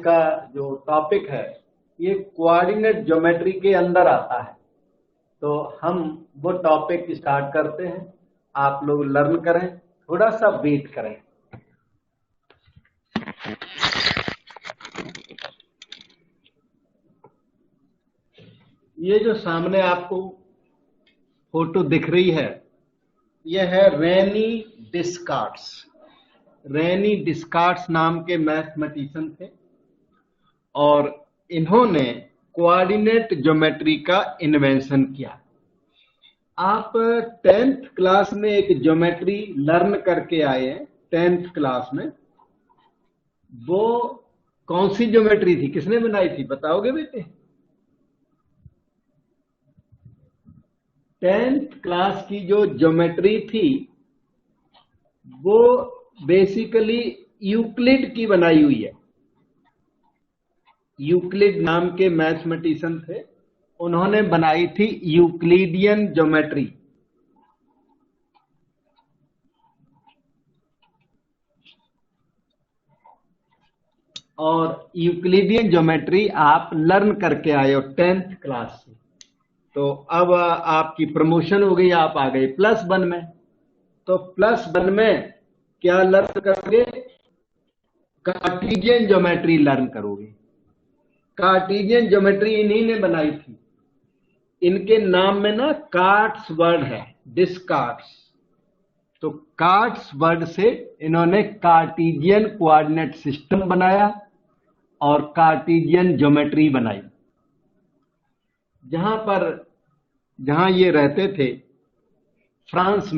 का जो टॉपिक है ये कोऑर्डिनेट ज्योमेट्री के अंदर आता है। तो हम वो टॉपिक स्टार्ट करते हैं, आप लोग लर्न करें, थोड़ा सा वेट करें। ये जो सामने आपको फोटो दिख रही है, यह है रेनी डिस्कार्ड्स। रेनी डिस्कार्ड्स नाम के मैथमेटिशियन थे और इन्होंने कोऑर्डिनेट ज्योमेट्री का इन्वेंशन किया। आप 10th क्लास में एक ज्योमेट्री लर्न करके आए हैं, 10th क्लास में। वो कौन सी ज्योमेट्री थी, किसने बनाई थी, बताओगे बेटे? 10th क्लास की जो ज्योमेट्री थी वो बेसिकली यूक्लिड की बनाई हुई है। यूक्लिड नाम के मैथमेटिशियन थे, उन्होंने बनाई थी यूक्लिडियन ज्योमेट्री। और यूक्लिडियन ज्योमेट्री आप लर्न करके आए हो 10th क्लास से। तो अब आपकी प्रमोशन हो गई, आप आ गए +1 में। तो +1 में क्या लर्न करोगे? कार्टेशियन ज्योमेट्री लर्न करोगे। कार्टेशियन ज्योमेट्री इन्हीं ने बनाई थी। इनके नाम में ना कार्ट्स वर्ड है, डिस्कार्ड्स। तो कार्ट्स वर्ड से इन्होंने कार्टेशियन कोऑर्डिनेट सिस्टम बनाया और कार्टेशियन ज्योमेट्री बनाई। जहां ये रहते थे फ्रांस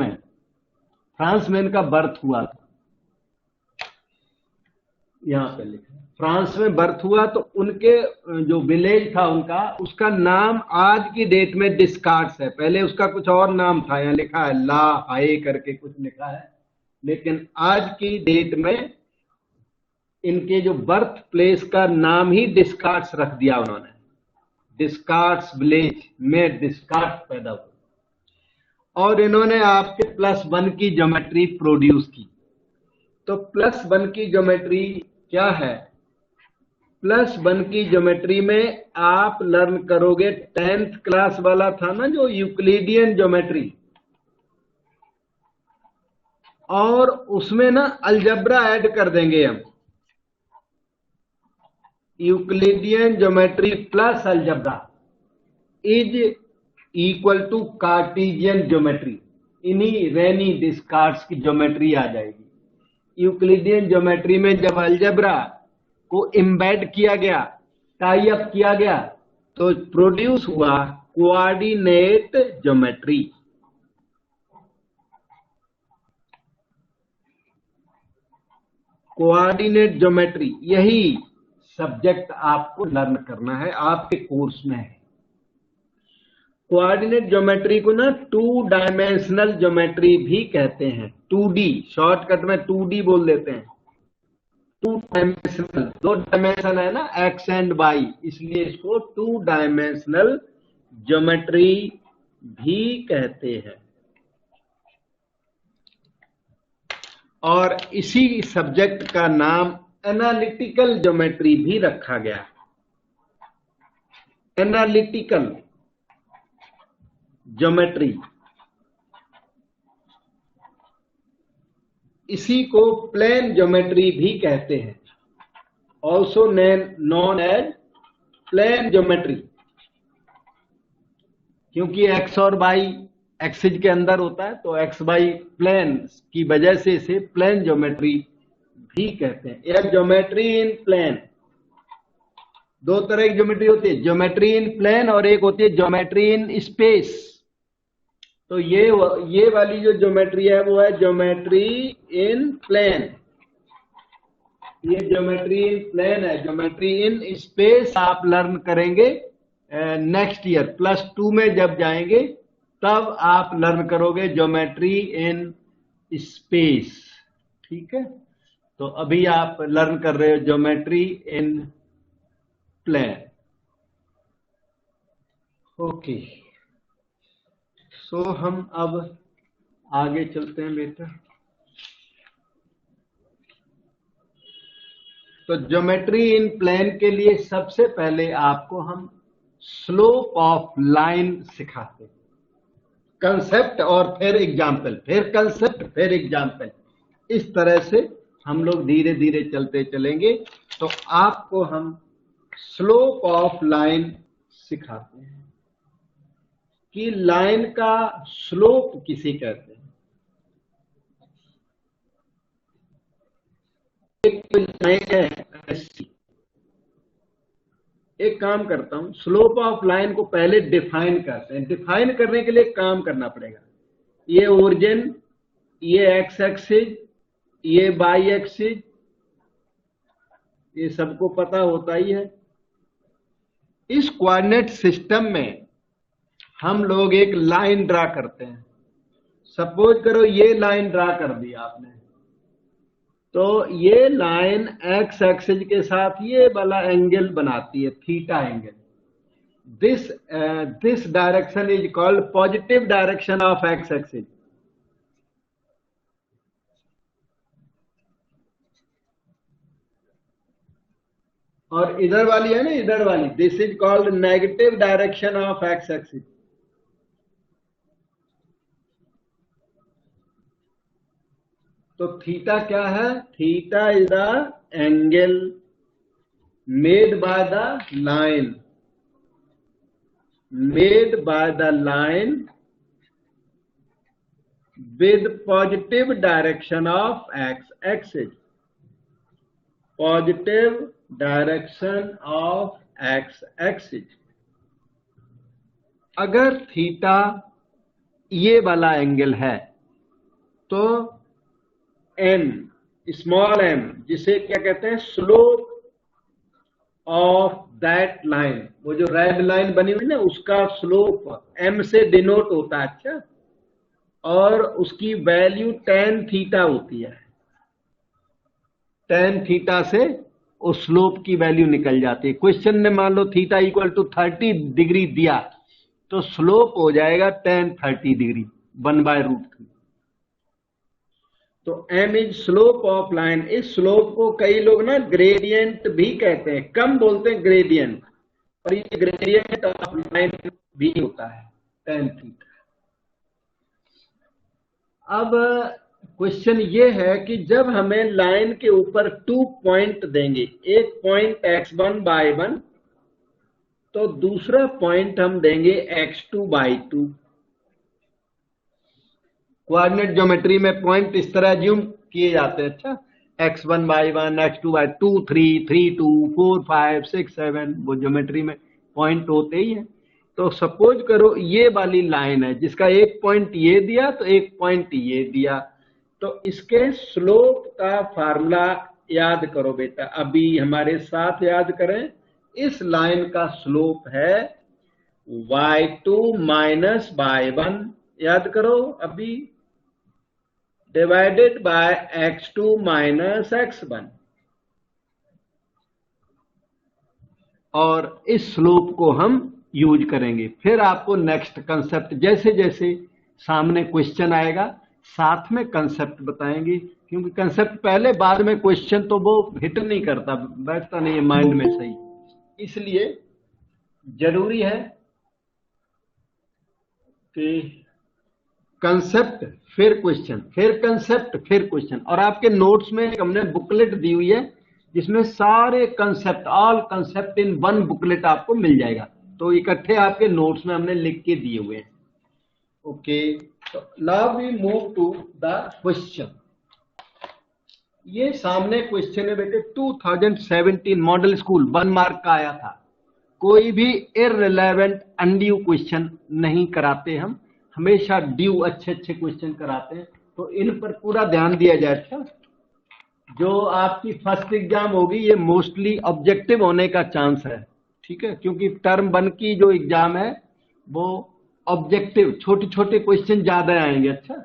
में इनका बर्थ हुआ था। यहां पे लिखा फ्रांस में बर्थ हुआ। तो उनके जो विलेज था उनका, उसका नाम आज की डेट में डिस्कार्ड्स है। पहले उसका कुछ और नाम था, यहाँ लिखा है ला हाय करके कुछ लिखा है, लेकिन आज की डेट में इनके जो बर्थ प्लेस का नाम ही डिस्कार्ड्स रख दिया उन्होंने। डिस्कार्ड्स विलेज में डिस्कार्ड्स पैदा हुए और इन्होंने आपके +1 की ज्योमेट्री प्रोड्यूस की। तो +1 की ज्योमेट्री क्या है? +1 की ज्योमेट्री में आप लर्न करोगे 10th क्लास वाला था ना जो यूक्लिडियन ज्योमेट्री, और उसमें ना अलजेब्रा ऐड कर देंगे हम। Euclidean geometry plus algebra is equal to Cartesian geometry. इन्हीं रेनी डिस्कार्ड्स की ज्योमेट्री आ जाएगी। यूक्लिडियन ज्योमेट्री में जब अलजेब्रा को एम्बेड किया गया, टाई अप किया गया, तो प्रोड्यूस हुआ कोऑर्डिनेट ज्योमेट्री। कोऑर्डिनेट ज्योमेट्री, यही सब्जेक्ट आपको लर्न करना है, आपके कोर्स में है। कोऑर्डिनेट ज्योमेट्री को ना 2 डायमेंशनल ज्योमेट्री भी कहते हैं। 2D, शॉर्टकट में 2D बोल देते हैं। 2 डायमेंशनल, 2 डायमेंशन है ना, एक्स एंड वाई, इसलिए इसको 2 डायमेंशनल ज्योमेट्री भी कहते हैं। और इसी सब्जेक्ट का नाम एनालिटिकल ज्योमेट्री भी रखा गया। एनालिटिकल ज्योमेट्री, इसी को प्लेन ज्योमेट्री भी कहते हैं, also known as plane geometry, क्योंकि एक्स और वाई एक्सिस के अंदर होता है, तो एक्स वाई प्लेन की वजह से इसे प्लेन ज्योमेट्री भी कहते हैं। या ज्योमेट्री इन प्लेन, 2 तरह की ज्योमेट्री होती है, ज्योमेट्री इन प्लेन और एक होती है ज्योमेट्री इन स्पेस। तो ये वाली जो ज्योमेट्री है वो है ज्योमेट्री इन प्लेन। ये ज्योमेट्री इन प्लेन है। ज्योमेट्री इन स्पेस आप लर्न करेंगे नेक्स्ट ईयर +2 में जब जाएंगे, तब आप लर्न करोगे ज्योमेट्री इन स्पेस। ठीक है, तो अभी आप लर्न कर रहे हो ज्योमेट्री इन प्लेन। ओके, सो हम अब आगे चलते हैं बेटा। तो ज्योमेट्री इन प्लेन के लिए सबसे पहले आपको हम स्लोप ऑफ लाइन सिखाते हैं, कंसेप्ट और फिर एग्जाम्पल, फिर कंसेप्ट फिर एग्जाम्पल, इस तरह से हम लोग धीरे धीरे चलते चलेंगे। तो आपको हम स्लोप ऑफ लाइन सिखाते हैं कि लाइन का स्लोप किसे कहते हैं। एक लाइन है, एक काम करता हूं, स्लोप ऑफ लाइन को पहले डिफाइन करते हैं। डिफाइन करने के लिए काम करना पड़ेगा। ये ओरिजिन, ये एक्स एक्सिस, ये वाई एक्सिस, ये सबको पता होता ही है। इस कोऑर्डिनेट सिस्टम में हम लोग एक लाइन ड्रा करते हैं। सपोज करो ये लाइन ड्रा कर दी आपने, तो ये लाइन एक्स एक्सिस के साथ ये वाला एंगल बनाती है, theta angle. This direction is called positive direction of x axis. और इधर वाली है ना, इधर वाली, this is called negative direction of x axis. तो थीटा क्या है? Theta is the angle made by the line, made by the line with positive direction of x axis, positive direction of x axis। अगर theta ये वाला angle है तो m, small m, जिसे क्या कहते हैं, स्लोप ऑफ दैट लाइन, वो जो रेड लाइन बनी हुई ना, उसका स्लोप m से डिनोट होता है। अच्छा, और उसकी वैल्यू tan थीटा होती है। tan थीटा से उस स्लोप की वैल्यू निकल जाती है। क्वेश्चन ने मान लो थीटा इक्वल टू 30 डिग्री दिया, तो स्लोप हो जाएगा tan 30 डिग्री, 1/√3। तो m is slope of line. इस स्लोप को कई लोग ना ग्रेडियंट भी कहते हैं, कम बोलते हैं ग्रेडियंट, और ये ग्रेडियंट ऑफ लाइन भी होता है, tan थीटा। अब क्वेश्चन ये है कि जब हमें लाइन के ऊपर 2 पॉइंट देंगे, एक पॉइंट x1/1, तो दूसरा पॉइंट हम देंगे x2/2। कोऑर्डिनेट ज्योमेट्री में पॉइंट इस तरह ज्यूम किए जाते हैं। अच्छा, x1/1, x2/2, 3, 3, 2, 4, 5, 6, 7, वो ज्योमेट्री में पॉइंट होते ही हैं। तो सपोज करो ये वाली लाइन है जिसका एक पॉइंट ये दिया तो एक पॉइंट ये दिया, तो इसके स्लोप का फार्मूला याद करो बेटा, अभी हमारे साथ याद करें। इस लाइन का स्लोप है y2 माइनस y1, याद करो अभी, divided by x2 minus x1। और इस स्लोप को हम यूज करेंगे। फिर आपको नेक्स्ट कंसेप्ट, जैसे जैसे सामने क्वेश्चन आएगा साथ में कंसेप्ट बताएंगे, क्योंकि कंसेप्ट पहले, बाद में क्वेश्चन तो वो हिट नहीं करता, बैठता नहीं है माइंड में सही। इसलिए जरूरी है कि कंसेप्ट फिर क्वेश्चन, फिर कंसेप्ट फिर क्वेश्चन। और आपके नोट्स में हमने बुकलेट दी हुई है जिसमें सारे concept, all concept in one booklet आपको मिल जाएगा। तो इकट्ठे आपके नोट्स में हमने लिख के दिए हुए हैं। ओके, तो now we move to the question. ये सामने क्वेश्चन है बेटे, 2017 मॉडल स्कूल 1 मार्क का आया था। कोई भी इररिलेवेंट अनड्यू क्वेश्चन नहीं कराते हम, हमेशा ड्यू अच्छे अच्छे क्वेश्चन कराते हैं। तो इन पर पूरा ध्यान दिया जाए। अच्छा, जो आपकी फर्स्ट एग्जाम होगी ये मोस्टली ऑब्जेक्टिव होने का चांस है, ठीक है, क्योंकि टर्म 1 की जो एग्जाम है वो ऑब्जेक्टिव, छोटे छोटे क्वेश्चन ज्यादा आएंगे। अच्छा,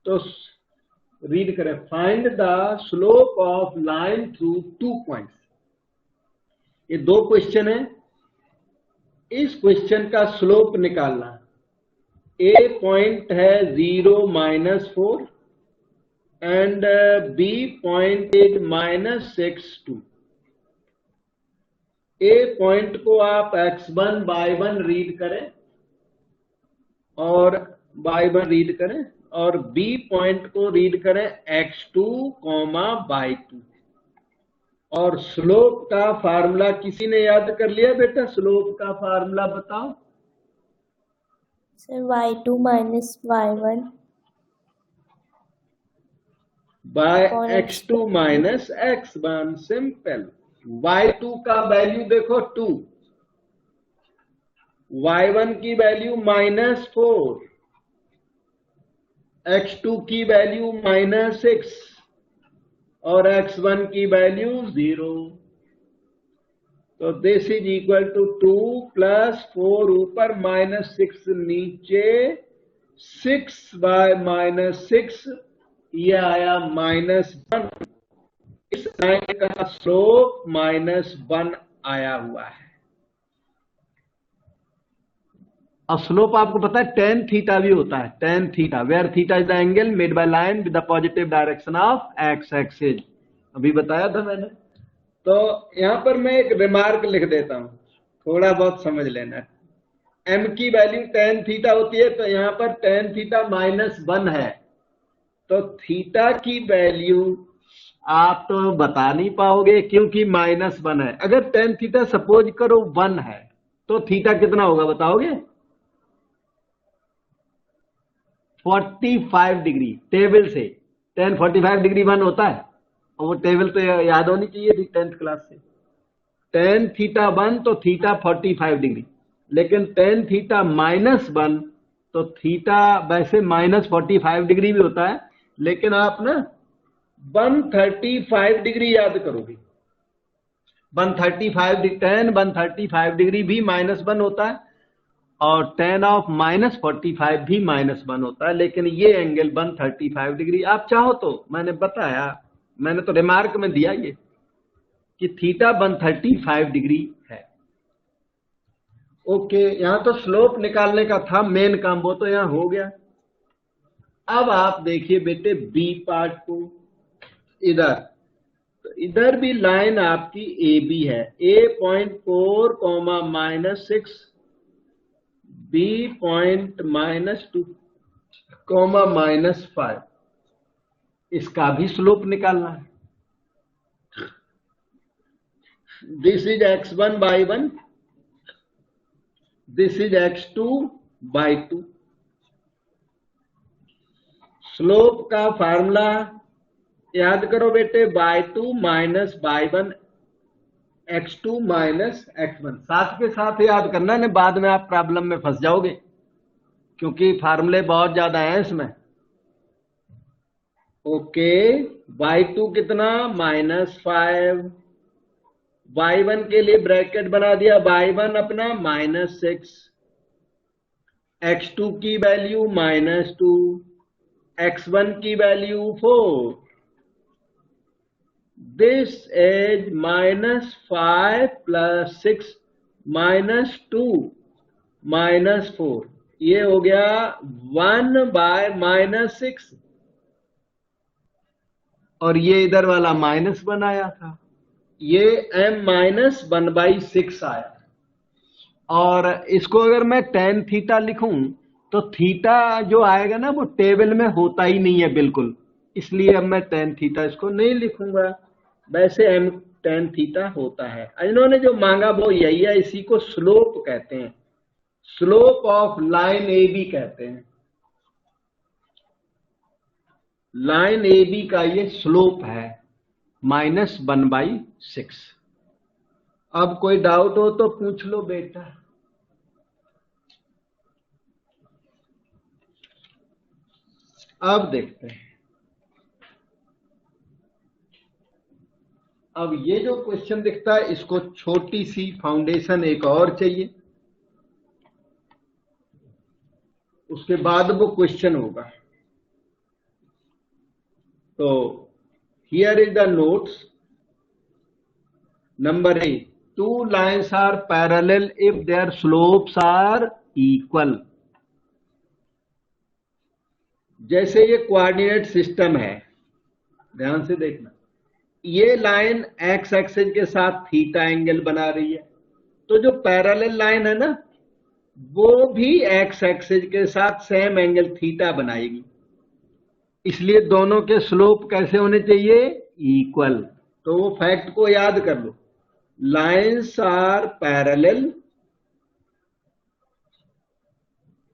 तो रीड करें, find the slope of line through 2 points. ये 2 क्वेश्चन है, इस क्वेश्चन का स्लोप निकालना। ए पॉइंट है 0, -4, and B pointed -6 2। A point को आप x1 y1 रीड करें और y1 रीड करें, और B पॉइंट को रीड करें x2, y2। और स्लोप का फार्मूला किसी ने याद कर लिया बेटा? स्लोप का फार्मूला बताओ sir. y2 minus y1 by x2 minus x1। Simple. y2 का वैल्यू देखो 2, y1 की वैल्यू -4, x2 की वैल्यू -6 और x1 की वैल्यू 0। तो दिस इज इक्वल टू 2 + 4 ऊपर -6 नीचे, 6/-6 ये आया -1। इस लाइन का स्लोप -1 आया हुआ है। और स्लोप आपको पता है tan थीटा भी होता है, tan theta, where theta is the angle made by line with the positive direction of x axis. अभी बताया था मैंने। तो यहां पर मैं एक रिमार्क लिख देता हूं, थोड़ा बहुत समझ लेना। m की वैल्यू tan थीटा होती है, तो यहां पर tan थीटा -1 है, तो थीटा की वैल्यू आप तो बता नहीं पाओगे क्योंकि -1 है। अगर tan थीटा सपोज करो 1 है तो थीटा कितना होगा बताओगे? 45 डिग्री। टेबल से tan 45 डिग्री 1 होता है, और वो टेबल तो याद होनी चाहिए थी 10th क्लास से। tan थीटा 1 तो थीटा 45 डिग्री, लेकिन tan थीटा -1 तो थीटा वैसे -45 डिग्री भी होता है, लेकिन आप ना 135 डिग्री याद करोगे। 135 डिग्री भी -1 होता है, और tan ऑफ -45 भी -1 होता है, लेकिन ये एंगल 135 डिग्री। आप चाहो तो मैंने बताया, मैंने तो रिमार्क में दिया ये कि थीटा 135 डिग्री है। ओके, यहां तो स्लोप निकालने का था मेन काम, वो तो यहां हो गया। अब आप देखिए बेटे बी पार्ट को। इधर तो इधर भी लाइन आपकी ए बी है, A.4, -6, B पॉइंट -2, -5। इसका भी स्लोप निकालना है। This is x1 by 1, this is x2 by 2। Slope का फार्मूला याद करो बेटे, y2 minus y1, x2 minus x1। साथ के साथ याद करना, ने बाद में आप प्रॉब्लम में फंस जाओगे, क्योंकि फार्मूले बहुत ज्यादा हैं इसमें। ओके, y2 कितना? -5। y1 के लिए ब्रैकेट बना दिया, y1 अपना -6, x2 की वैल्यू -2, x1 की वैल्यू 4। This is -5 + 6 -2 -4। ये हो गया 1/-6, और ये इधर वाला -1 आया था, ये m-1/6 आया। और इसको अगर मैं tan थीटा लिखूं तो थीटा जो आएगा ना वो टेबल में होता ही नहीं है बिल्कुल, इसलिए अब मैं tan थीटा इसको नहीं लिखूंगा। वैसे m tan थीटा होता है। इन्होंने जो मांगा वो यही है, इसी को स्लोप कहते हैं, slope of line A B कहते हैं। लाइन ए बी का ये स्लोप है -1/6। अब कोई डाउट हो तो पूछ लो बेटा। अब देखते हैं, अब ये जो क्वेश्चन दिखता है इसको छोटी सी फाउंडेशन एक और चाहिए, उसके बाद वो क्वेश्चन होगा। तो here is the notes. Number 8, 2 lines are parallel if their slopes are equal। जैसे ये कोऑर्डिनेट सिस्टम है, ध्यान से देखना, ये लाइन एक्स एक्सिस के साथ थीटा एंगल बना रही है, तो जो पैरेलल लाइन है ना वो भी एक्स एक्सिस के साथ सेम एंगल थीटा बनाएगी, इसलिए दोनों के स्लोप कैसे होने चाहिए, इक्वल। तो वो फैक्ट को याद कर लो, lines are parallel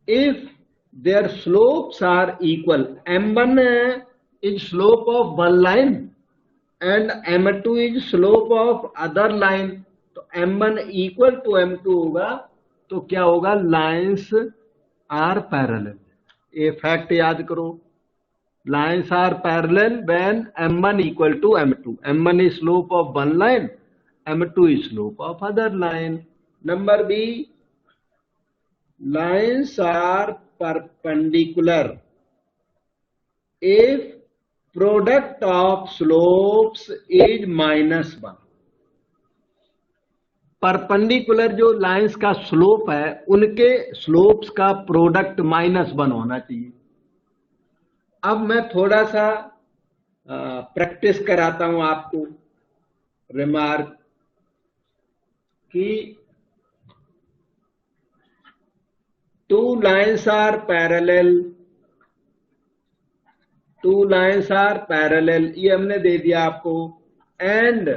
if their slopes are equal. M1 is slope of one line and M2 is slope of other line, तो M1 equal to M2 होगा, तो क्या होगा, लाइन्स आर पैरेलल। ये फैक्ट याद करो, lines are parallel when M1 equal to M2. M1 is slope of one line, M2 is slope of other line. Number B, lines are perpendicular if product of slopes is -1. Perpendicular जो lines का slope है उनके slopes का product -1 होना चाहिए। अब मैं थोड़ा सा प्रैक्टिस कराता हूं आपको, रिमार्क कि two lines are parallel, ये हमने दे दिया आपको, and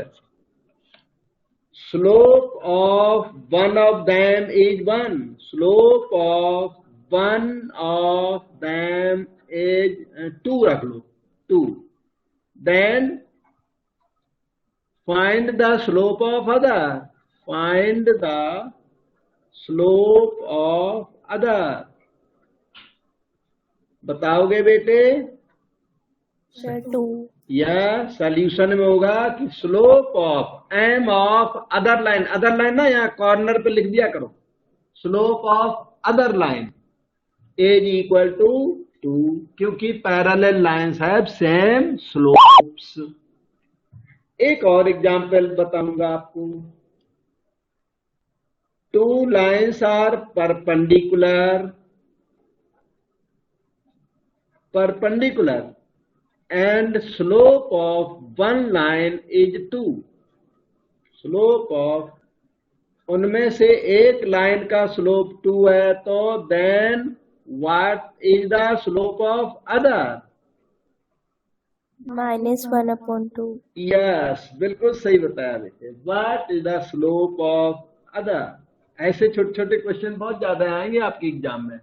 slope of one of them is 1, slope of one of them is 2 रख लो, 2, then find the slope of other, find the slope of other. बताओगे बेटे? सर 2। यह सॉल्यूशन में होगा कि slope of M of other line, other line ना यहाँ corner पे लिख दिया करो, slope of other line is equal to 2, क्योंकि parallel lines have same slopes. एक और एग्जांपल बताऊंगा आपको, two lines are perpendicular and slope of one line is 2, slope of उनमें से एक लाइन का स्लोप 2 है, तो then what is the slope of other? -1/2। Yes, बिल्कुल सही बताया बेटे, what is the slope of other? ऐसे छोटे छोटे क्वेश्चन बहुत ज्यादा आएंगे आपके एग्जाम में।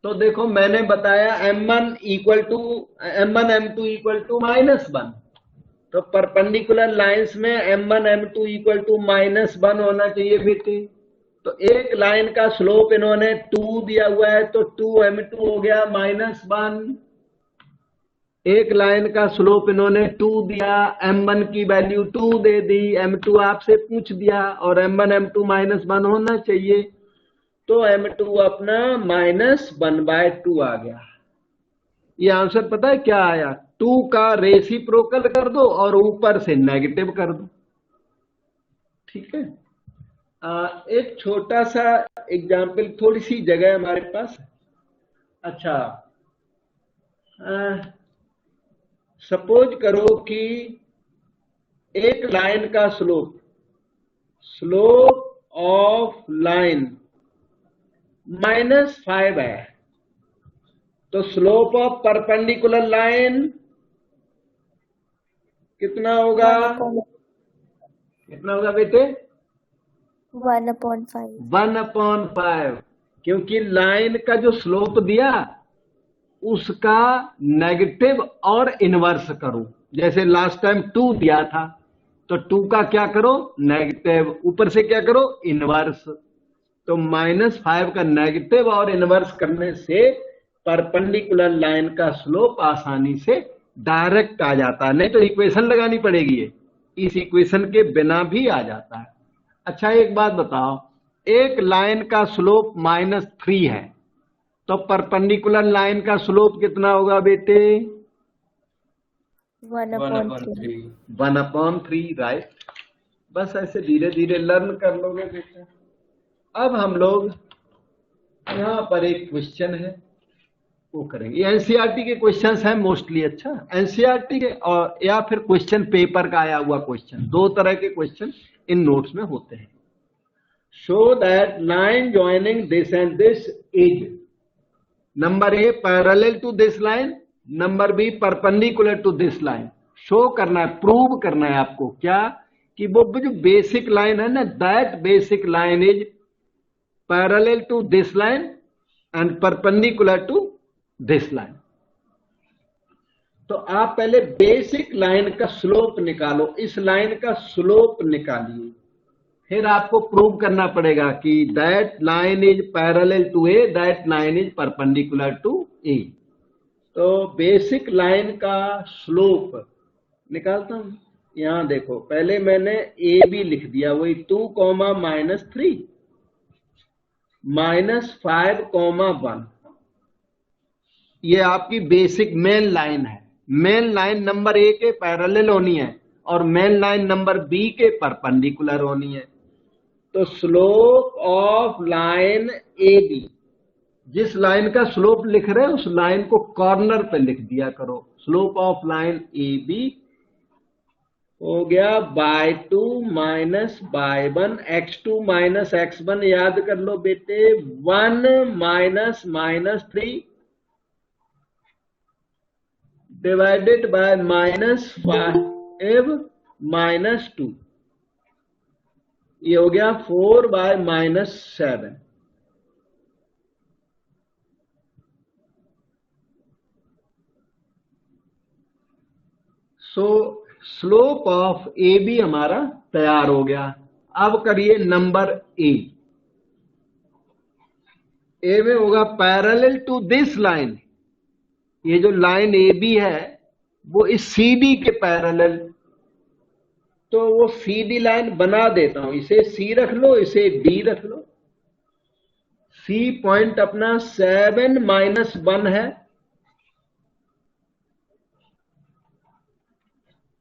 तो देखो मैंने बताया M1 M2 इक्वल टू -1, तो परपेंडिकुलर लाइंस में M1 M2 इक्वल टू -1 होना चाहिए बेटे। तो एक लाइन का स्लोप इन्होंने 2 दिया हुआ है, तो 2M2 हो गया -1। एक लाइन का स्लोप इन्होंने 2 दिया, M1 की वैल्यू 2 दे दी, M2 आपसे पूछ दिया, और M1 M2 -1 होना चाहिए, तो M2 अपना -1/2 आ गया। ये आंसर पता है क्या आया, 2 का रेसिप्रोकल कर दो और ऊपर से नेगेटिव कर दो, ठीक है। एक छोटा सा एग्जाम्पल, थोड़ी सी जगह हमारे पास। अच्छा, सपोज करो कि एक लाइन का स्लोप ऑफ लाइन -5 है, तो स्लोप ऑफ परपेंडिकुलर लाइन कितना होगा? कितना होगा बेटे? 1/5। 1/5, क्योंकि लाइन का जो स्लोप दिया उसका नेगेटिव और इनवर्स करो। जैसे लास्ट टाइम 2 दिया था, तो 2 का क्या करो? नेगेटिव, ऊपर से क्या करो? इनवर्स। तो -5 का नेगेटिव और इनवर्स करने से परपेंडिकुलर लाइन का स्लोप आसानी से डायरेक्ट आ जाता है, नहीं तो इक्वेशन लगानी पड़ेगी, इस इक्वेशन के बिना भी आ जाता है। अच्छा, एक बात बताओ, एक लाइन का स्लोप -3 है, तो परपेंडिकुलर लाइन का स्लोप कितना होगा बेटे? 1/3। 1/3, राइट। बस ऐसे धीरे धीरे लर्न कर लोगे बेटा। अब हम लोग यहाँ पर एक क्वेश्चन है, वो करेंगे। ये एनसीईआरटी के क्वेश्चंस हैं मोस्टली। अच्छा, एनसीईआरटी के और या फिर क्वेश्चन पेपर का आया हुआ क्वेश्चन, दो तरह के क्वेश्चन इन नोट्स में होते हैं। Show that line joining this and this is, number A parallel to this line, number B perpendicular to this line. Show करना है, प्रूव करना है आपको क्या, कि वो जो बेसिक लाइन है ना, that basic line is parallel to this line and perpendicular to this line. तो आप पहले बेसिक लाइन का स्लोप निकालो, इस लाइन का स्लोप निकालिए, फिर आपको प्रूव करना पड़ेगा कि that line is parallel to A, that line is perpendicular to A. तो बेसिक लाइन का स्लोप निकालता हूं। यहां देखो, पहले मैंने ए बी लिख दिया, वही 2, -3 -5, 1। ये आपकी बेसिक मेन लाइन है। मेन लाइन नंबर ए के पैरेलल होनी है और मेन लाइन नंबर बी के परपेंडिकुलर होनी है। तो slope of line A B, जिस लाइन का स्लोप लिख रहे हैं उस लाइन को कॉर्नर पे लिख दिया करो। Slope of line A B हो गया by2 - by1, x2 - x1 याद कर लो बेटे, 1 -3 डिवाइडेड बाय -5 -2, ये हो गया 4 by -7। So slope of A B हमारा तैयार हो गया। अब करिए नंबर ए। ए में होगा पैरेलल टू दिस लाइन, ये जो लाइन ए बी है वो इस सी डी के पैरेलल, तो वो सीधी लाइन बना देता हूं। इसे सी रख लो, इसे डी रख लो। सी पॉइंट अपना 7 -1 है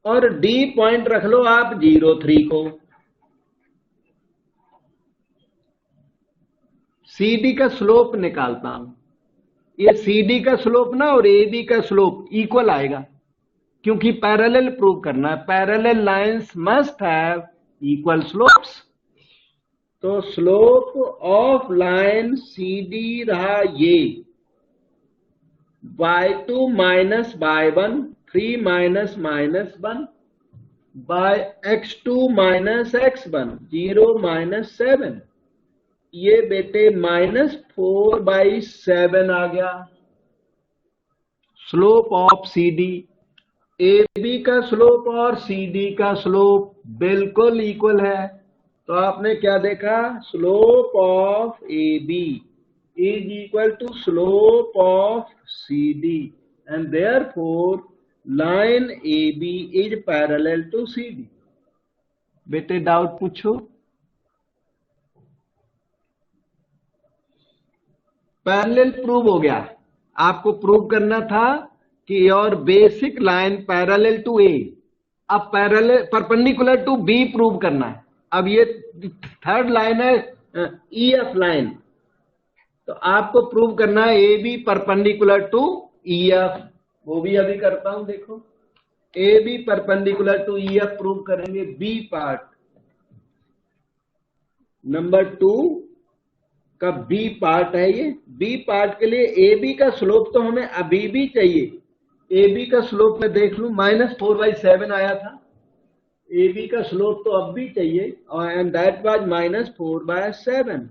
और डी पॉइंट रख लो आप 0, 3 को। सी डी का स्लोप निकालता हूं। ये सी डी का स्लोप ना और ए बी का स्लोप इक्वल आएगा, क्योंकि पैरेलल प्रूव करना है। Parallel lines must have equal slopes. तो slope of line C D रहा ये by2 - by1, 3 -1 by x2 - x1, 0 -7। ये बेटे -4/7 आ गया slope of C D. A B का स्लोप और सी डी का स्लोप बिल्कुल इक्वल है। तो आपने क्या देखा, slope of A B is equal to slope of C D and therefore line A B is parallel to C D. बेटे डाउट पूछो। पैरेलल प्रूव हो गया। आपको प्रूव करना था कि your basic line parallel to A. अब parallel perpendicular to B prove करना है। अब ये थर्ड लाइन है ई एफ लाइन, तो आपको प्रूव करना है A B perpendicular to E F. वो भी अभी करता हूं। देखो, A B perpendicular to E F prove करेंगे। बी पार्ट नंबर 2 का बी पार्ट है ये। बी पार्ट के लिए ए बी का स्लोप तो हमें अभी भी चाहिए। ए बी का स्लोप मैं देख लूं, -4/7 आया था। ए बी का स्लोप तो अब भी चाहिए और एंड दैट वाज -4/7।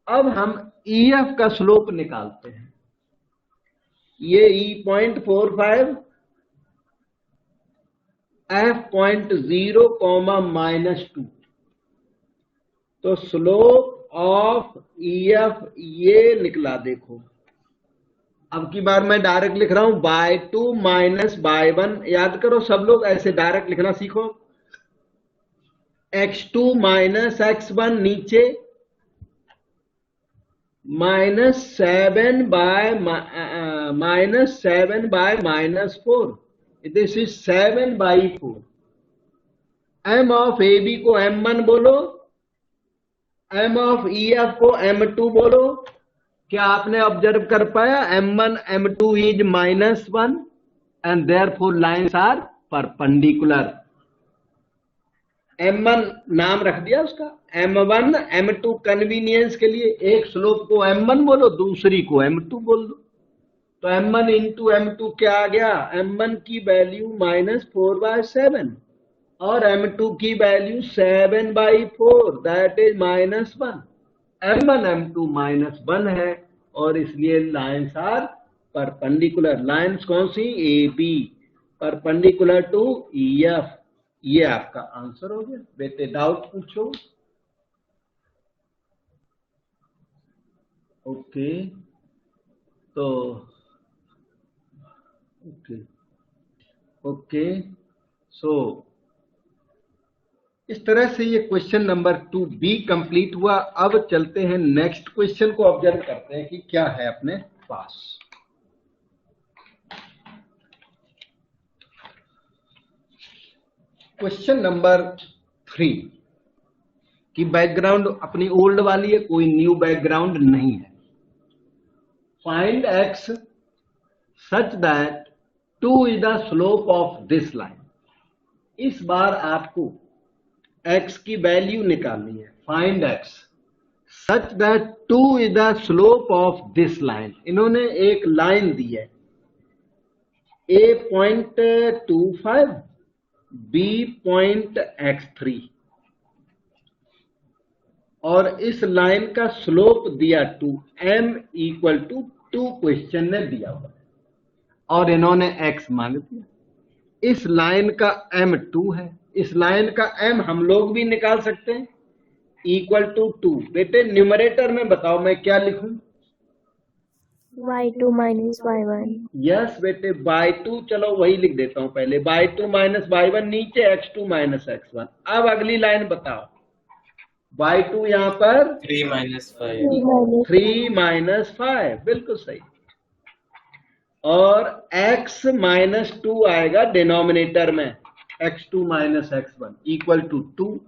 अब हम ई एफ का स्लोप निकालते हैं। ये E.45, F.0, -2। तो स्लोप ऑफ ई एफ ये निकला। देखो, अब की बार मैं डायरेक्ट लिख रहा हूं by2 - by1। याद करो, सब लोग ऐसे डायरेक्ट लिखना सीखो। x2 - x1 नीचे -7 by -4। This is 7/4। m of A B को m1 बोलो, m ऑफ ई एफ को m2 बोलो। क्या आपने ऑब्जर्व कर पाया M1 M2 is -1 and therefore lines are perpendicular. M1 नाम रख दिया उसका, M1 M2 कन्वीनियंस के लिए एक स्लोप को M1 बोलो, दूसरी को M2 बोल दो। तो M1 इंटू M2 क्या आ गया, M1 की वैल्यू -4/7 और M2 की value 7/4 that is -1। M1 M2 -1 है और इसलिए लाइंस आर परपेंडिकुलर। लाइंस कौन सी, AB परपेंडिकुलर टू EF। ये आपका आंसर हो गया। बेटे डाउट पूछो। ओके तो ओके सो इस तरह से ये क्वेश्चन नंबर 2B कंप्लीट हुआ। अब चलते हैं नेक्स्ट क्वेश्चन को ऑब्जर्व करते हैं कि क्या है अपने पास। क्वेश्चन नंबर 3 की बैकग्राउंड अपनी ओल्ड वाली है, कोई न्यू बैकग्राउंड नहीं है। Find x such that 2 is the slope of this line. इस बार आपको x की वैल्यू निकालनी है। Find x such that 2 is the slope of this line. इन्होंने एक लाइन दी है A.25 B.x3 और इस लाइन का स्लोप दिया 2, m इक्वल टू 2 क्वेश्चन ने दिया हुआ है और इन्होंने x मांग दिया। इस लाइन का m 2 है, इस लाइन का m हम लोग भी निकाल सकते हैं इक्वल टू 2। बेटे न्यूमरेटर में बताओ मैं क्या लिखूं, y2 minus y1। यस बेटे y2, चलो वही लिख देता हूं पहले, y2 minus y1 नीचे x2 minus x1। अब अगली लाइन बताओ, y2 यहां पर 3 minus 5 3 minus 5, बिल्कुल सही। और x minus 2 आएगा डिनोमिनेटर में, x2 minus x1 equal to 2।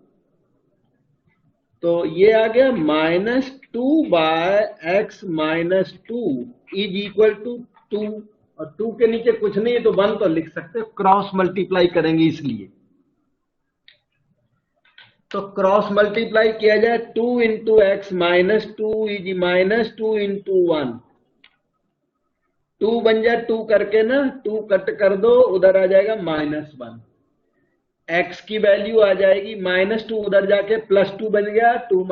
तो ये आ गया -2 by x minus 2 is equal to 2 और 2 के नीचे कुछ नहीं है तो 1 तो लिख सकते हो, क्रॉस मल्टीप्लाई करेंगे इसलिए। तो क्रॉस मल्टीप्लाई किया जाए 2 into x minus 2 is -2 into 1, 2 बन जाए 2 करके ना, 2 कट कर दो उधर आ जाएगा -1। x की वैल्यू आ जाएगी -2 उधर जाके +2 बन गया, 2 -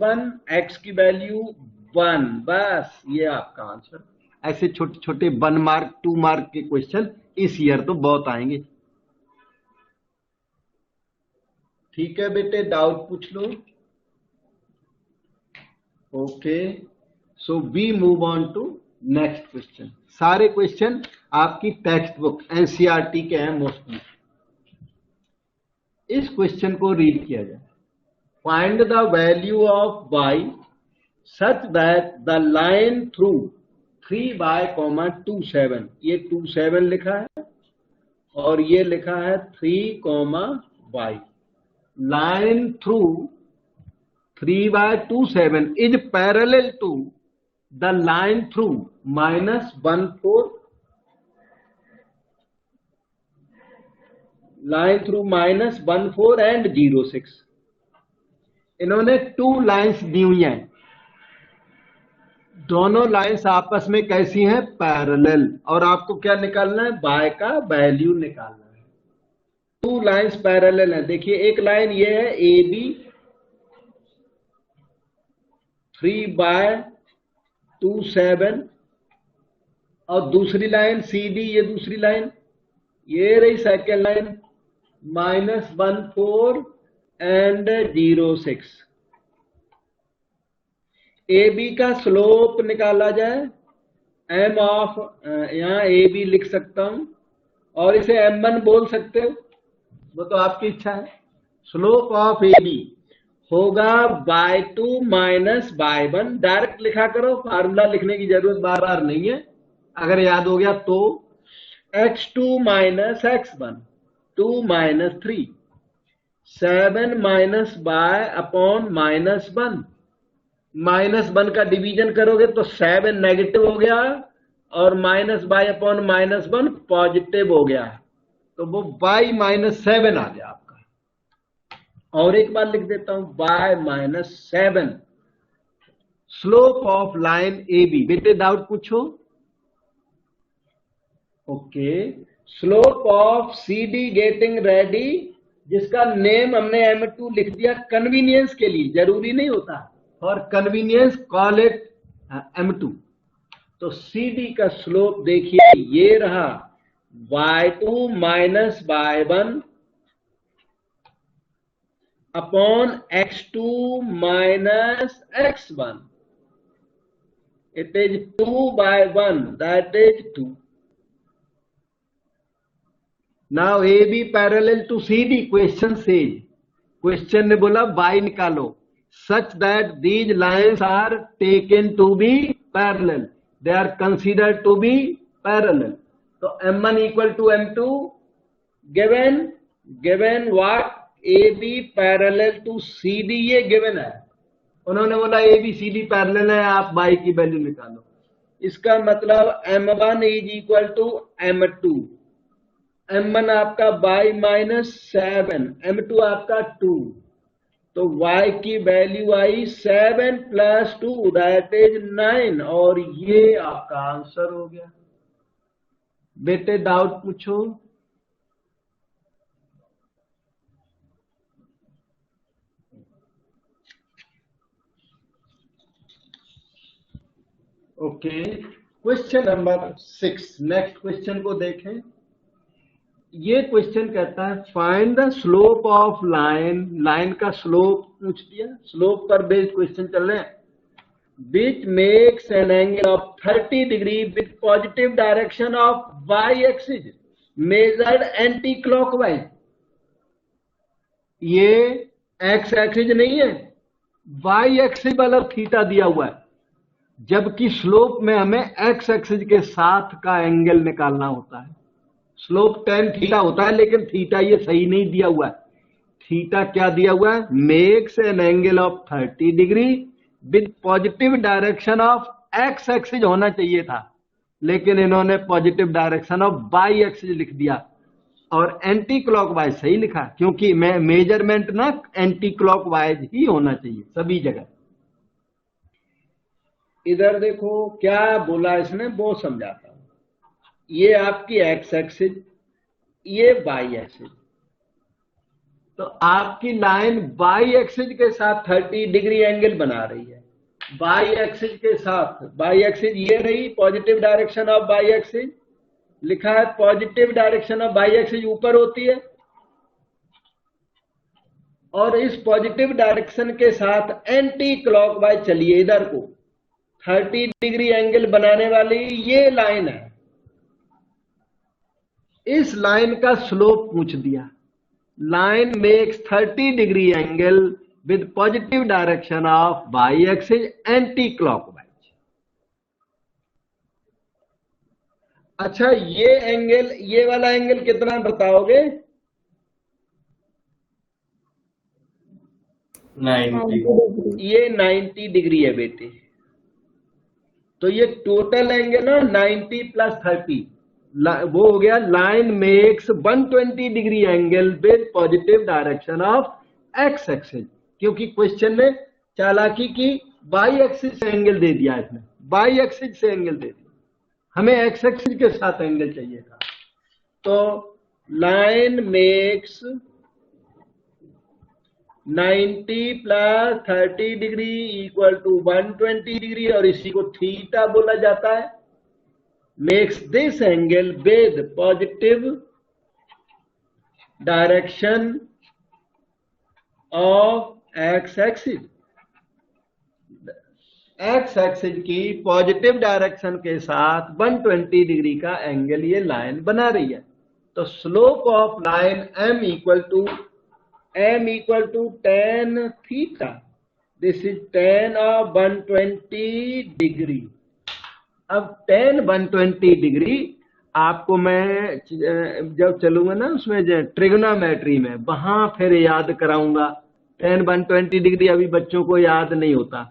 1, x की वैल्यू 1। बस ये आपका आंसर। ऐसे छोटे छोटे 1 मार्क 2 मार्क के क्वेश्चन इस ईयर तो बहुत आएंगे। ठीक है बेटे, डाउट पूछ लो। Okay so we move on to next question. सारे क्वेश्चन आपकी टेक्स्ट बुक एनसीईआरटी के हैं मोस्टली। इस क्वेश्चन को रीड किया जाए। Find the value of y such that the line through 3y, ये 27 लिखा है और ये लिखा है 3, y। Line through 3/27 is parallel to the line through -14, line through -14 and 06। इन्होंने 2 लाइंस दी हुई हैं, दोनों लाइंस आपस में कैसी हैं, पैरेलल। और आपको क्या निकालना है, y का वैल्यू निकालना है। 2 लाइंस पैरेलल है। देखिए एक लाइन ये है AB 3/27 और दूसरी लाइन CD, ये दूसरी लाइन, ये रही सेकेंड लाइन -14 एंड 06। AB का स्लोप निकाला जाए, m ऑफ, यहाँ AB लिख सकता हूं और इसे m1 बोल सकते हो, वो तो आपकी इच्छा है। स्लोप ऑफ AB होगा y2 minus y1। डायरेक्ट लिखा करो, फार्मूला लिखने की जरूरत बार बार नहीं है, अगर याद हो गया तो। x2 minus x1, 2 minus 3, 7 minus y upon -1, -1 का डिवीजन करोगे तो 7 नेगेटिव हो गया और -y/-1 पॉजिटिव हो गया, तो वो y-7 आ गया आपका। और एक बार लिख देता हूं, y-7 slope of line A B. बेटे डाउट पूछो। Okay, slope of C D getting ready, जिसका नेम हमने M2 लिख दिया कन्वीनियंस के लिए, जरूरी नहीं होता, for convenience call it M2। तो सी डी का स्लोप देखिए ये रहा, y2 minus y1 upon x2 minus x1, it is 2/1, that is 2. Now AB parallel to CD, question says, question ने बोला y निकालो such that these lines are taken to be parallel, they are considered to be parallel. तो M1 equal to M2 given what, AB parallel to CD, ये given है। उन्होंने बोला ABCD parallel है, आप y की वैल्यू निकालो। इसका मतलब M1 is equal to M2, M1 आपका y-7, M2 आपका 2, तो y की वैल्यू आई 7 + 2 दैट इज 9, और ये आपका आंसर हो गया। बेटे डाउट पूछो। Okay, question number 6, next question को देखें। ये क्वेश्चन कहता है find the slope of line, line का स्लोप पूछ दिया, स्लोप पर बेस्ड क्वेश्चन चल रहे हैं, which makes an angle of 30 degree with positive direction of y axis measured anticlockwise. ये एक्स एक्सिस नहीं है, वाई एक्सिस वाला थीटा दिया हुआ है, जबकि स्लोप में हमें एक्स एक्सिस के साथ का एंगल निकालना होता है। स्लोप tan थीटा होता है, लेकिन थीटा ये सही नहीं दिया हुआ है। थीटा क्या दिया हुआ है, makes an angle of 30 degree with positive direction of x axis होना चाहिए था, लेकिन इन्होंने positive direction of y axis लिख दिया, और एंटी क्लॉकवाइज सही लिखा, क्योंकि मेजरमेंट ना एंटी क्लॉकवाइज ही होना चाहिए सभी जगह। इधर देखो क्या बोला इसने, वो समझाता हूं। ये आपकी एक्स एक्सिस, ये वाई एक्सिस, तो आपकी लाइन वाई एक्सिस के साथ 30 डिग्री एंगल बना रही है। वाई एक्सिस के साथ, वाई एक्सिस ये रही, positive direction of y axis लिखा है, positive direction of y axis ऊपर होती है, और इस पॉजिटिव डायरेक्शन के साथ एंटी क्लॉकवाइज चलिए इधर को, 30 डिग्री एंगल बनाने वाली ये लाइन है। इस लाइन का स्लोप पूछ दिया, line makes 30 degree angle with positive direction of y axis anticlockwise. अच्छा, ये एंगल, ये वाला एंगल कितना बताओगे? 90 ये 90 डिग्री है बेटे, तो ये टोटल एंगल ना 90 + 30 वो हो गया, line makes 120 degree angle with positive direction of x axis, क्योंकि क्वेश्चन में चालाकी की वाई एक्सिस से एंगल दे दिया, इसने वाई एक्सिस से एंगल दे दिया, हमें एक्स एक्सिस के साथ एंगल चाहिए था। तो line makes 90 + 30 degree equal to 120 degree, और इसी को थीटा बोला जाता है। Makes this angle with positive direction of x axis, x axis की पॉजिटिव डायरेक्शन के साथ 120 डिग्री का एंगल ये लाइन बना रही है। तो slope of line m equal to tan theta, this is tan of 120 degree. अब tan 120 डिग्री आपको मैं जब चलूंगा ना उसमें ट्रिग्नोमेट्री में, वहां फिर याद कराऊंगा। tan 120 डिग्री अभी बच्चों को याद नहीं होता,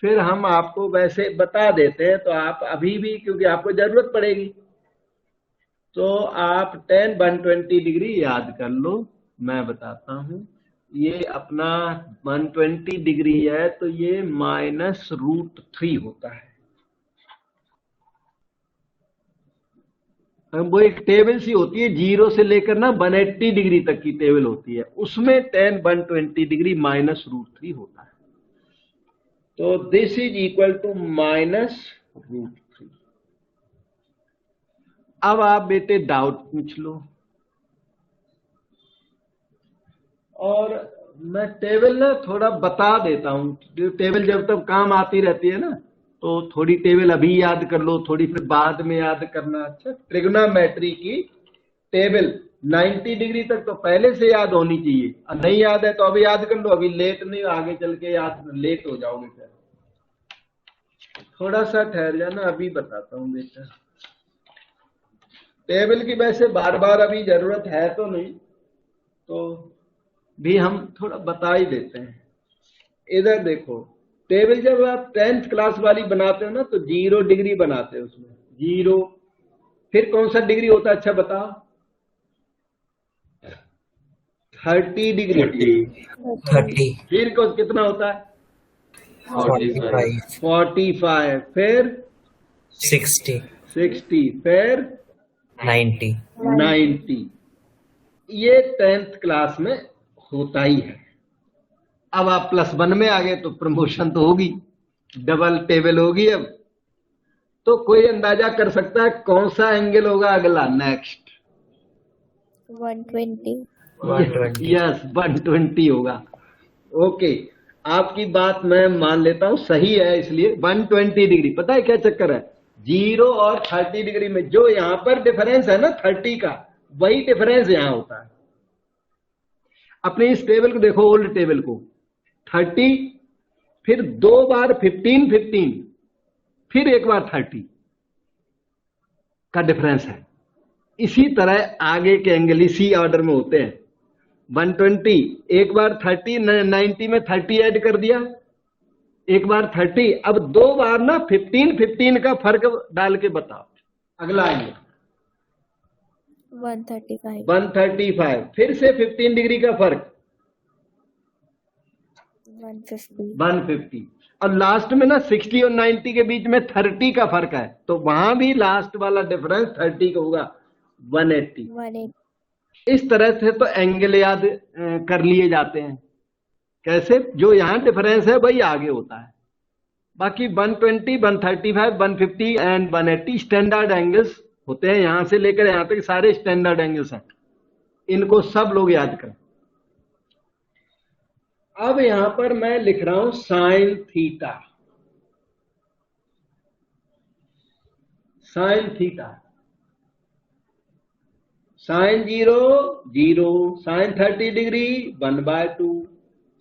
फिर हम आपको वैसे बता देते हैं, तो आप अभी भी, क्योंकि आपको जरूरत पड़ेगी, तो आप tan 120 डिग्री याद कर लो। मैं बताता हूं, ये अपना 120 डिग्री है, तो ये -√3 होता है। वो एक टेबल सी होती है, 0 से लेकर ना 180 डिग्री तक की टेबल होती है, उसमें tan 120 डिग्री -√3 होता है। तो दिस इज इक्वल टू -√3। अब आप बेटे डाउट पूछ लो। और मैं टेबल ना थोड़ा बता देता हूं, टेबल जब तक काम आती रहती है ना, तो थोड़ी टेबल अभी याद कर लो, थोड़ी फिर बाद में याद करना। अच्छा, ट्रिग्नोमेट्री की टेबल 90 डिग्री तक तो पहले से याद होनी चाहिए, और नहीं याद है तो अभी याद कर लो, अभी लेट नहीं, आगे चल के याद लेट हो जाओगे फिर। थोड़ा सा ठहर जाना, अभी बताता हूँ बेटा। टेबल की वैसे बार बार अभी जरूरत है तो नहीं, तो भी हम थोड़ा बता ही देते हैं। इधर देखो, टेबल जब आप 10th क्लास वाली बनाते हो ना, तो 0 डिग्री बनाते हो, उसमें 0, फिर कौन सा डिग्री होता है, अच्छा बताओ। 30 डिग्री, 30, फिर कितना होता है, 45, 45, फिर 60, 60, फिर 90. 90। ये 10th क्लास में होता ही है। अब आप +1 में आ गए तो प्रमोशन तो होगी, डबल टेबल होगी। अब तो कोई अंदाजा कर सकता है कौन सा एंगल होगा अगला, नेक्स्ट? 120। 120. यस, 120 होगा। ओके, आपकी बात मैं मान लेता हूं सही है, इसलिए 120 डिग्री। पता है क्या चक्कर है, 0 और 30 डिग्री में जो यहां पर डिफरेंस है ना 30 का, वही डिफरेंस यहां होता है। अपने इस टेबल को देखो, ओल्ड टेबल को, 30, फिर 2 बार 15 15, फिर एक बार 30 का डिफरेंस है। इसी तरह आगे के एंगल इसी ऑर्डर में होते हैं। 120, एक बार 30, 90 में 30 ऐड कर दिया, एक बार 30, अब 2 बार ना 15 15 का फर्क डाल के बताओ अगला एंगल। 135। 135, फिर से 15 डिग्री का फर्क, 150। 150, और लास्ट में ना 60 और 90 के बीच में 30 का फर्क है, तो वहां भी लास्ट वाला डिफरेंस 30 का होगा, 180। 180। इस तरह से तो एंगल याद कर लिए जाते हैं। कैसे? जो यहां डिफरेंस है वही आगे होता है। बाकी 120, 135, 150 एंड 180 स्टैंडर्ड एंगल्स होते हैं, यहां से लेकर यहां तक सारे स्टैंडर्ड एंगल्स हैं, इनको सब लोग याद करें। अब यहां पर मैं लिख रहा हूं sine theta. Sine theta, sine 0 0, sine 30 degree 1/2,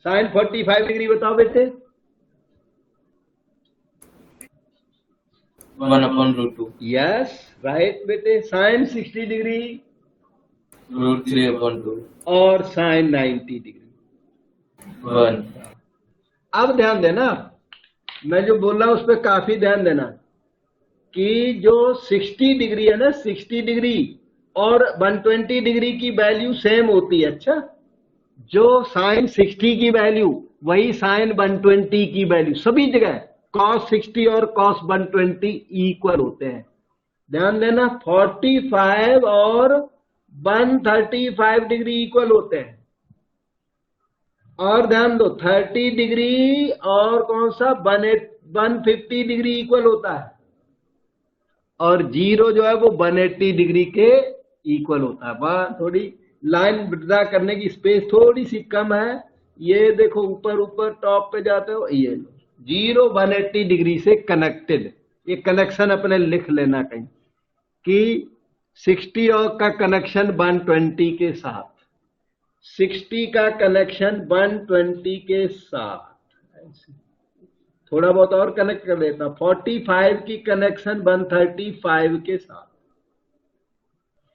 sine 45 degree बताओ बेटे। 1/√2. यस, राइट बेटे। Sine 60 degree √3/2. और साइन 90 डिग्री 1. अब ध्यान देना, मैं जो बोल रहा हूं उस पर काफी ध्यान देना, कि जो 60 डिग्री है ना, 60 डिग्री और 120 डिग्री की वैल्यू सेम होती है। अच्छा, जो साइन 60 की वैल्यू वही साइन 120 की वैल्यू, सभी जगह कॉस 60 और कॉस 120 इक्वल होते हैं। ध्यान देना, 45 और 135 डिग्री इक्वल होते हैं। और ध्यान दो, 30 डिग्री और कौन सा 150 डिग्री इक्वल होता है, और 0 जो है वो 180 डिग्री के इक्वल होता है। वहां थोड़ी लाइन ड्रा करने की स्पेस थोड़ी सी कम है। ये देखो, ऊपर ऊपर टॉप पे जाते हो, ये 0 180 डिग्री से कनेक्टेड। ये कनेक्शन अपने लिख लेना कहीं, कि 60 और का कनेक्शन 120 के साथ, 60 का कनेक्शन 120 के साथ, थोड़ा बहुत और कनेक्ट कर देता, 45 की कनेक्शन 135 के साथ,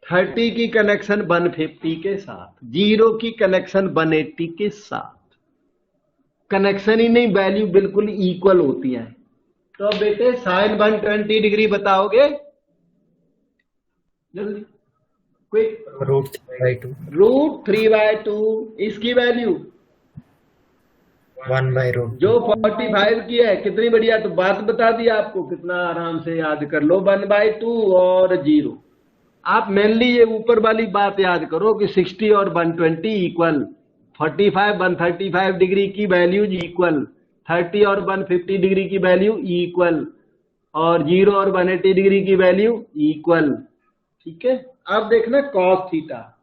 30 की कनेक्शन 150 के साथ, 0 की कनेक्शन 180 के साथ। कनेक्शन ही नहीं, वैल्यू बिल्कुल इक्वल होती है। तो अब बेटे साइन 120 डिग्री बताओगे जल्दी, क्विक। √3/2 √3/2 इसकी वैल्यू 1/√2 जो 45 की है, कितनी बढ़िया, तो बात बता दी आपको, कितना आराम से याद कर लो, 1/2 और 0। आप मेनली ये ऊपर वाली बात याद करो कि 60 और 120 इक्वल, 45 135 डिग्री की वैल्यूज इक्वल, 30 और 150 डिग्री की वैल्यू इक्वल, और 0 और 180 डिग्री की वैल्यू इक्वल। ठीक है, अब देखना cos थीटा।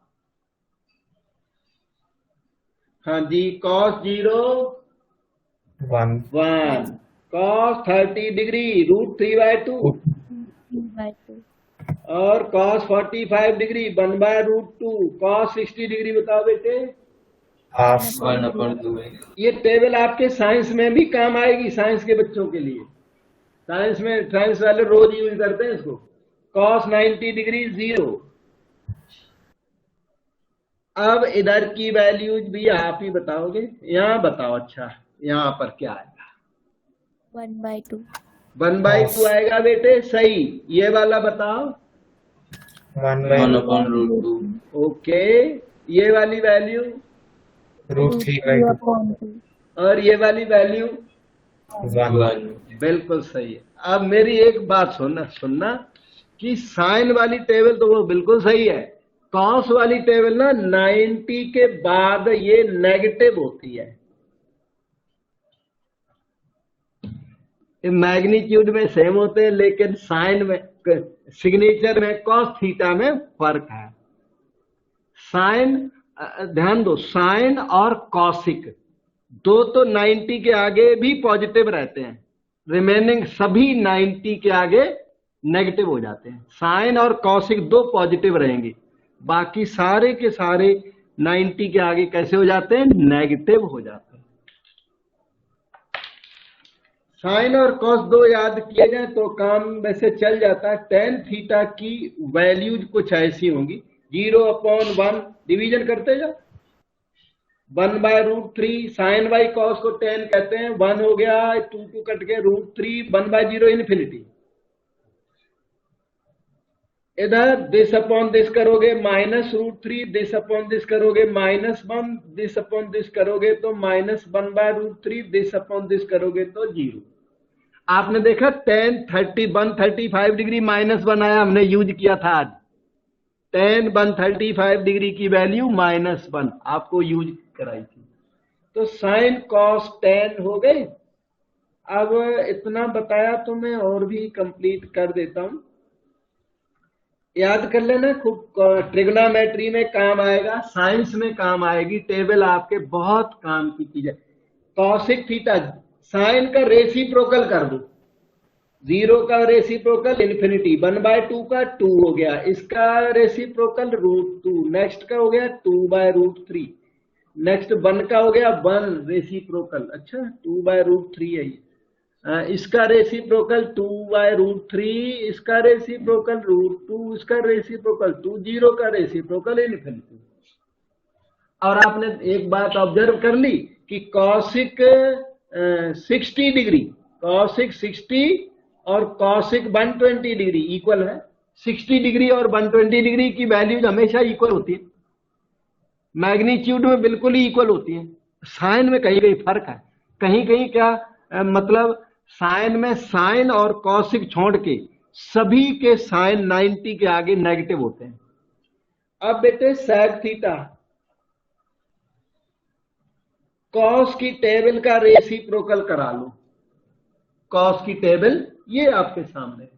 हाँ जी, cos 0 1 1, cos 30 डिग्री √3/2, और cos 45 डिग्री 1/√2, cos 60 डिग्री बताओ बेटे। हाफ 1/2 ये टेबल आपके साइंस में भी काम आएगी, साइंस के बच्चों के लिए। साइंस में साइंस वाले रोज यूज करते हैं इसको। cos 90 degree 0। अब इधर की वैल्यूज भी आप ही बताओगे, यहाँ बताओ। अच्छा, यहाँ पर क्या आएगा? 1/2 1/2 आएगा बेटे, सही। ये वाला बताओ। 1/√2 ओके, ये वाली वैल्यू √3/2 और ये वाली वैल्यू 1 बिल्कुल सही है। अब मेरी एक बात सुनना कि साइन वाली टेबल तो वो बिल्कुल सही है, कॉस वाली टेबल ना 90 के बाद ये नेगेटिव होती है। मैग्नीट्यूड में सेम होते हैं, लेकिन साइन में, सिग्नेचर में, कॉस थीटा में फर्क है। साइन, ध्यान दो, साइन और कॉसिक दो तो 90 के आगे भी पॉजिटिव रहते हैं, रिमेनिंग सभी 90 के आगे नेगेटिव हो जाते हैं। साइन और कॉसिक दो पॉजिटिव रहेंगे, बाकी सारे के सारे 90 के आगे कैसे हो जाते हैं? नेगेटिव हो जाते हैं। साइन और कॉस दो याद किए जाए तो काम वैसे चल जाता है। टेन थीटा की वैल्यूज कुछ ऐसी होंगी, 0/1 डिवीजन करते जाओ, 1/√3 साइन बाई कॉस को 10 कहते हैं, 1 हो गया, 2 कट के √3, 1/0 इन्फिनिटी। इधर दिस अपॉन दिस करोगे -√3, दिस अपॉन दिस करोगे -1, दिस अपॉन दिस करोगे तो -1/√3, दिस अपॉन दिस करोगे तो 0। आपने देखा 10, 30, 135 डिग्री -1 आया, हमने यूज किया था आज। 10, 135 डिग्री की वैल्यू -1 आपको यूज कराई थी। तो साइन कॉस 10 हो गए। अब इतना बताया तो मैं और भी कंप्लीट कर देता हूं, याद कर लेना खूब। ट्रिग्नोमेट्री में काम आएगा, साइंस में काम आएगी, टेबल आपके बहुत काम की चीज है। कॉसिक थीटा, साइन का रेसिप्रोकल कर दो, 0 का रेसिप्रोकल इन्फिनिटी, 1/2 का 2 हो गया, इसका रेसिप्रोकल √2, नेक्स्ट का हो गया 2/√3, नेक्स्ट 1 का हो गया 1 रेसिप्रोकल, अच्छा 2/√3 है ये। इसका रेसिप्रोकल 2/√3, इसका रेसिप्रोकल √2, इसका रेसिप्रोकल 2, 0 का रेसिप्रोकल इन्फिनिटी। और आपने एक बात ऑब्जर्व कर ली कि कॉसिक 60 डिग्री, कॉसिक 60 और कॉसिक 120 डिग्री इक्वल है। 60 डिग्री और 120 डिग्री की वैल्यूज हमेशा इक्वल होती है, मैग्नीट्यूड में बिल्कुल ही इक्वल होती है। साइन में कहीं कहीं फर्क है, कहीं कहीं क्या मतलब साइन में साइन और कॉसिक छोड़ के सभी के साइन 90 के आगे नेगेटिव होते हैं। अब बेटे सेक थीटा, कॉस की टेबल का रेसिप्रोकल करा लो। कॉस की टेबल ये आपके सामने,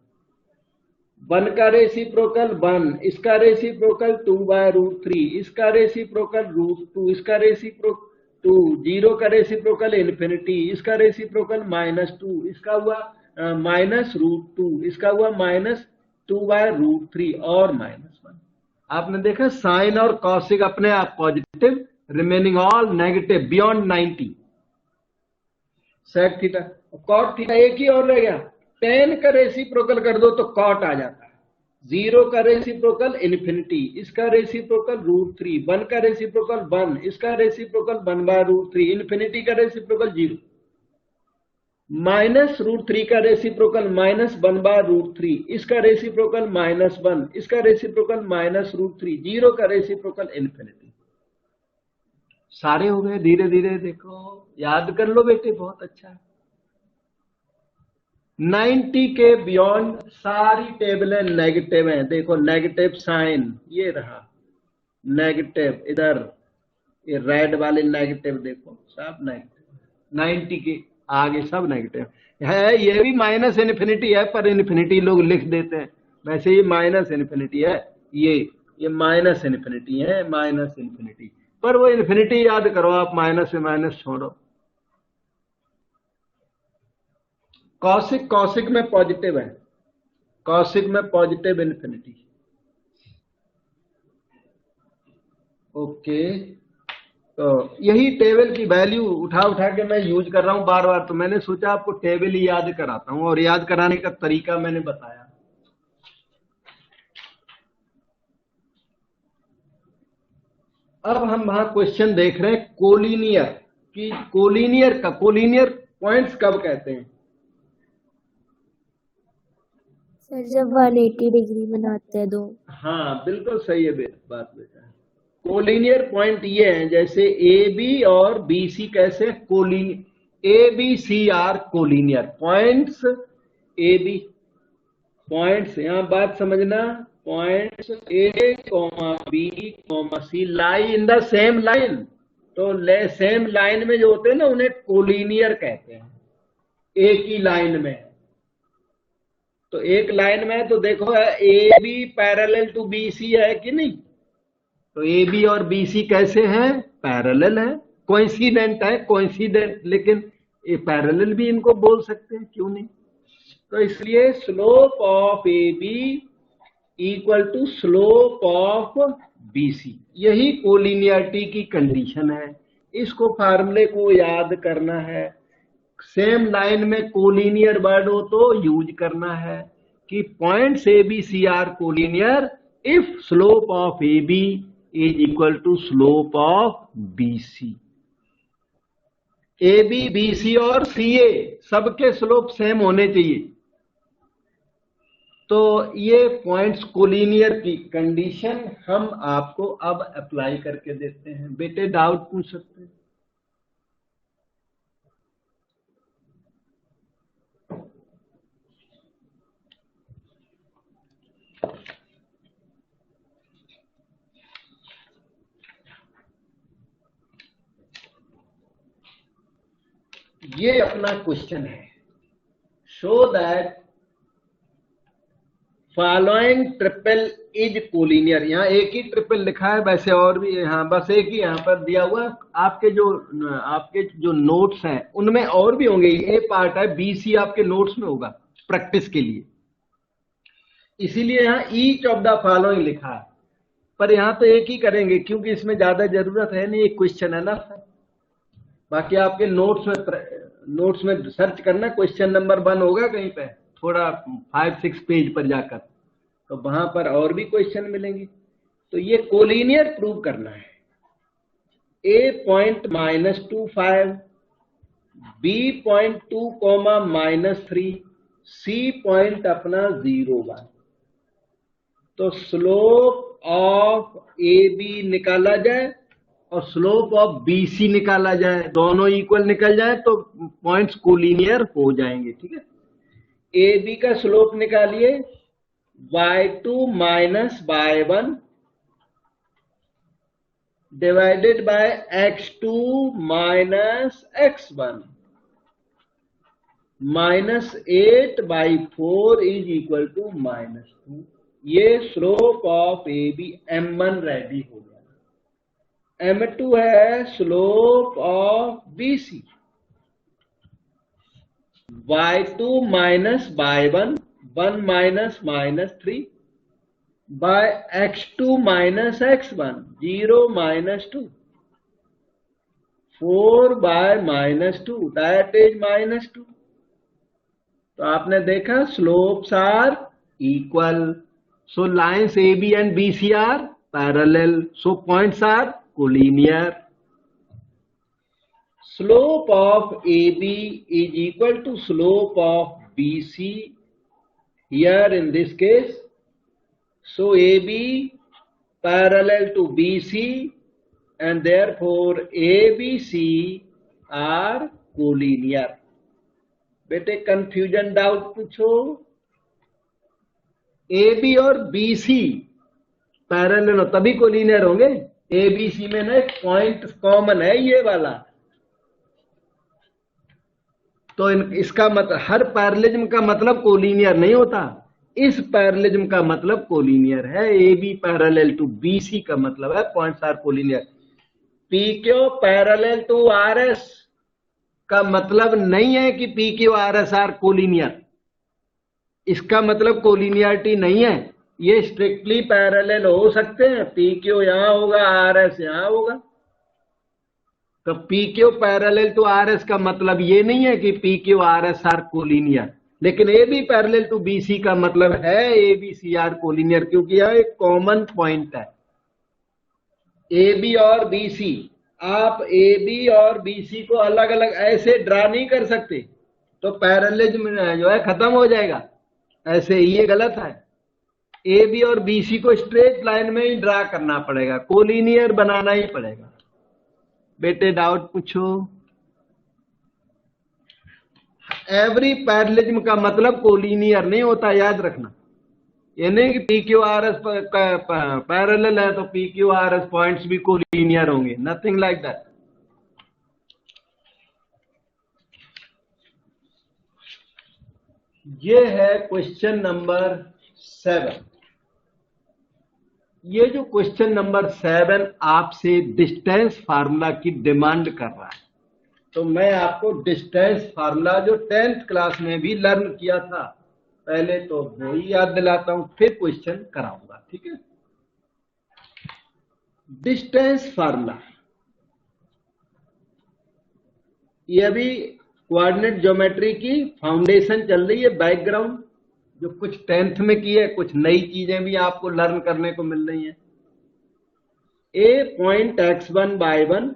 1 का रेसिप्रोकल 1, इसका रेसिप्रोकल 2/√3, इसका रेसिप्रोकल √2, इसका रेसिप्रोकल 2, 0 का रेसिप्रोकल इन्फिनिटी, इसका रेसिप्रोकल -2, इसका हुआ -√2, इसका हुआ -2/√3 और -1। आपने देखा साइन और कॉसिक अपने आप positive, remaining all negative beyond 90। Sec theta, cot theta एक ही और रह गया, 10 का रेसिप्रोकल कर दो तो कॉट आ जाता है, 0 का रेसिप्रोकल इन्फिनिटी, इसका रेसिप्रोकल √3, 1 का रेसिप्रोकल 1, इसका रेसिप्रोकल 1/√3, इन्फिनिटी का रेसिप्रोकल 0, -√3 का रेसिप्रोकल -1/√3, इसका रेसिप्रोकल -1, इसका रेसिप्रोकल -√3, 0 का रेसिप्रोकल इन्फिनिटी। सारे हो गए। धीरे धीरे देखो, याद कर लो बेटे, बहुत अच्छा है। 90 के बियॉन्ड सारी टेबलें नेगेटिव हैं। देखो नेगेटिव साइन, ये रहा नेगेटिव, इधर ये रेड वाले नेगेटिव, देखो सब नेगेटिव। 90 के आगे सब नेगेटिव है। ये भी माइनस इन्फिनिटी है, पर इन्फिनिटी लोग लिख देते हैं, वैसे ये माइनस इन्फिनिटी है। ये माइनस इन्फिनिटी है, माइनस इन्फिनिटी, पर वो इन्फिनिटी याद करो आप, माइनस से माइनस छोड़ो। कॉसिक, कॉसिक में पॉजिटिव है, कॉसिक में पॉजिटिव इन्फिनिटी। ओके, तो यही टेबल की वैल्यू उठा उठा के मैं यूज कर रहा हूं बार बार, तो मैंने सोचा आपको टेबल ही याद कराता हूं, और याद कराने का तरीका मैंने बताया। अब हम वहां क्वेश्चन देख रहे हैं कोलिनियर कि कोलिनियर का, कोलिनियर पॉइंट्स कब कहते हैं? सर जब 180 डिग्री बनाते हैं दो। हाँ बिल्कुल सही है बात बेटा। कोलिनियर पॉइंट ये है, जैसे ए बी और बी सी कैसे collinear, A B C are collinear points, A B points, यहां बात समझना, points A comma B comma C lie in the same line. तो सेम लाइन में जो होते हैं ना, उन्हें कोलिनियर कहते हैं, एक ही लाइन में। तो एक लाइन में तो देखो A B parallel to B C है कि नहीं, तो ए बी और बी सी कैसे हैं? पैरेलल है, कोइंसिडेंट है, कोइंसिडेंट, लेकिन ये पैरेलल भी इनको बोल सकते हैं, क्यों नहीं। तो इसलिए slope of A B equal to slope of B C, यही कोलिनियरिटी की कंडीशन है। इसको फार्मूले को याद करना है। सेम लाइन में कोलिनियर वर्ड हो तो यूज करना है कि points A B C are collinear if slope of A B is equal to slope of B C. A B, B C और सी ए सबके स्लोप सेम होने चाहिए। तो ये पॉइंट्स कोलिनियर की कंडीशन हम आपको अब अप्लाई करके देते हैं। बेटे डाउट पूछ सकते हैं। ये अपना क्वेश्चन है, show that following triple is collinear. यहाँ एक ही ट्रिपल लिखा है, वैसे और भी यहाँ बस एक ही यहाँ पर दिया हुआ। आपके जो नोट्स हैं उनमें और भी होंगे, ये पार्ट है, बी सी आपके नोट्स में होगा प्रैक्टिस के लिए, इसीलिए यहाँ ईच ऑफ द फॉलोइंग लिखा है। पर यहाँ तो एक ही करेंगे क्योंकि इसमें ज्यादा जरूरत है नहीं, एक क्वेश्चन है ना। बाकी आपके नोट्स में सर्च करना, क्वेश्चन नंबर 1 होगा कहीं पे, थोड़ा 5-6 पेज पर जाकर, तो वहां पर और भी क्वेश्चन मिलेंगे। तो ये कोलिनियर प्रूव करना है। A point -25, B point 2, -3, C point अपना 0, 1। तो स्लोप ऑफ ए बी निकाला जाए और स्लोप ऑफ बी सी निकाला जाए, दोनों इक्वल निकल जाए तो पॉइंट्स कोलिनियर हो जाएंगे। ठीक है, ए बी का स्लोप निकालिए, y2 minus y1 divided by x2 minus x1 -8/4 is equal to -2। ये slope of A B m1 ready हो गया। m2 है slope of B C, y2 minus y1, 1 minus -3 by x2 minus x1, 0 -2, 4 by -2 that is -2। तो आपने देखा slopes are equal, So lines AB and BC are parallel. So points are collinear. Slope of AB is equal to slope of BC here in this case. So AB parallel to BC and therefore ABC are collinear. बेटे confusion doubt पूछो. AB और BC parallel हो तभी collinear होंगे. ABC में ना एक point common है ये वाला. तो इसका मतलब हर पैरेललिज्म का मतलब कोलिनियर नहीं होता. इस पैरेललिज्म का मतलब कोलिनियर है. AB पैरेलल टू BC का मतलब है points are collinear. PQ parallel to RS का मतलब नहीं है कि PQ RS आर कोलिनियर. इसका मतलब कोलिनियरिटी नहीं है. ये स्ट्रिक्टली पैरेलल हो सकते हैं. PQ यहां होगा, RS यहां होगा. तो PQ पैरेलल टू RS का मतलब ये नहीं है कि PQ RS आर कोलिनियर. लेकिन AB पैरेलल टू BC का मतलब है ABC आर कोलिनियर, क्योंकि यह एक कॉमन पॉइंट है. AB और BC, आप AB और BC को अलग अलग ऐसे ड्रा नहीं कर सकते, तो पैरेललिज्म जो है खत्म हो जाएगा. ऐसे ये गलत है. AB और BC को स्ट्रेट लाइन में ही ड्रा करना पड़ेगा, कोलिनियर बनाना ही पड़ेगा. बेटे डाउट पूछो. एवरी पैरेललिज्म का मतलब कोलिनियर नहीं होता, याद रखना. ये नहीं कि PQRS पैरेलल है तो PQRS पॉइंट्स भी कोलिनियर होंगे. Nothing like that. ये है क्वेश्चन नंबर 7. ये जो क्वेश्चन नंबर 7 आपसे डिस्टेंस फार्मूला की डिमांड कर रहा है, तो मैं आपको डिस्टेंस फार्मूला जो 10th क्लास में भी लर्न किया था पहले, तो वही याद दिलाता हूं, फिर क्वेश्चन कराऊंगा. ठीक है. डिस्टेंस फार्मूला ये भी कोऑर्डिनेट ज्योमेट्री की फाउंडेशन चल रही है, बैकग्राउंड जो कुछ 10th में की है, कुछ नई चीजें भी आपको लर्न करने को मिल रही हैं. A point x1 by 1,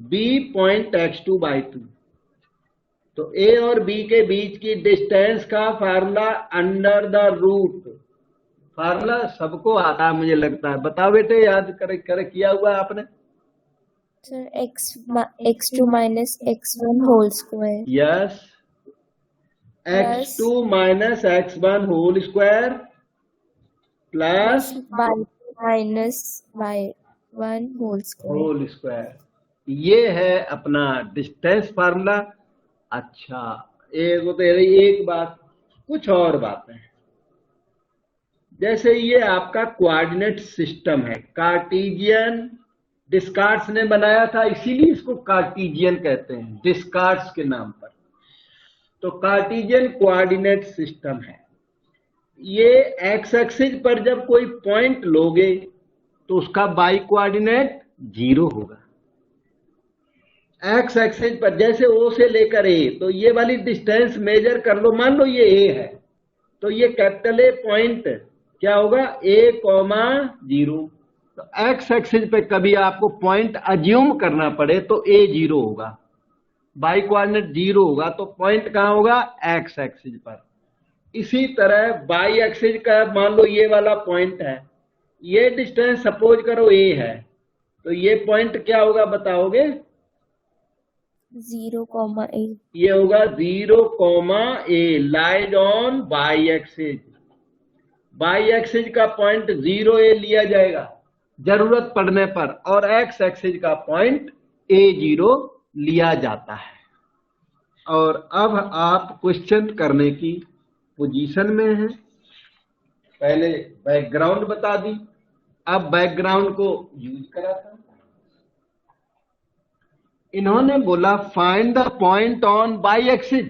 B point x2 by 2. तो A और B के बीच की डिस्टेंस का formula under the root. Formula सबको आता है मुझे लगता है. बताओ बेटे, याद कर किया हुआ है आपने? Sir x2 minus x1 whole square. Yes. x2 minus x1 whole square plus by minus y1 whole square. Whole square. ये है अपना डिस्टेंस फार्मूला. अच्छा, एक बात, कुछ और बातें. जैसे ये आपका कोऑर्डिनेट सिस्टम है, कार्टेशियन डिस्कार्ड्स ने बनाया था, इसीलिए इसको कार्टेशियन कहते हैं, डिस्कार्ड्स के नाम पर. तो कार्टेशियन कोऑर्डिनेट सिस्टम है. ये एक्स एक्सिस पर जब कोई पॉइंट लोगे तो उसका बाई कोऑर्डिनेट 0 होगा. एक्स एक्सिस पर जैसे O से लेकर A, तो ये वाली डिस्टेंस मेजर कर लो. मान लो ये A है, तो ये कैपिटल A पॉइंट क्या होगा? A,0. तो एक्स एक्सिस पे कभी आपको पॉइंट अज्यूम करना पड़े तो A 0 होगा, बाई कोऑर्डिनेट 0 होगा, तो पॉइंट कहां होगा? एक्स एक्सिस पर. इसी तरह बाई एक्सिस का मान लो ये वाला पॉइंट है, ये डिस्टेंस सपोज करो A है, तो ये पॉइंट क्या होगा बताओगे? 0,A. ये होगा 0,A lies on y axis. By axis का पॉइंट 0A लिया जाएगा जरूरत पड़ने पर, और एक्स एक्सिस का पॉइंट A0 लिया जाता है. और अब आप क्वेश्चन करने की पोजीशन में हैं. पहले बैकग्राउंड बता दी, अब बैकग्राउंड को यूज कराता हूं. इन्होंने बोला find the point on y axis.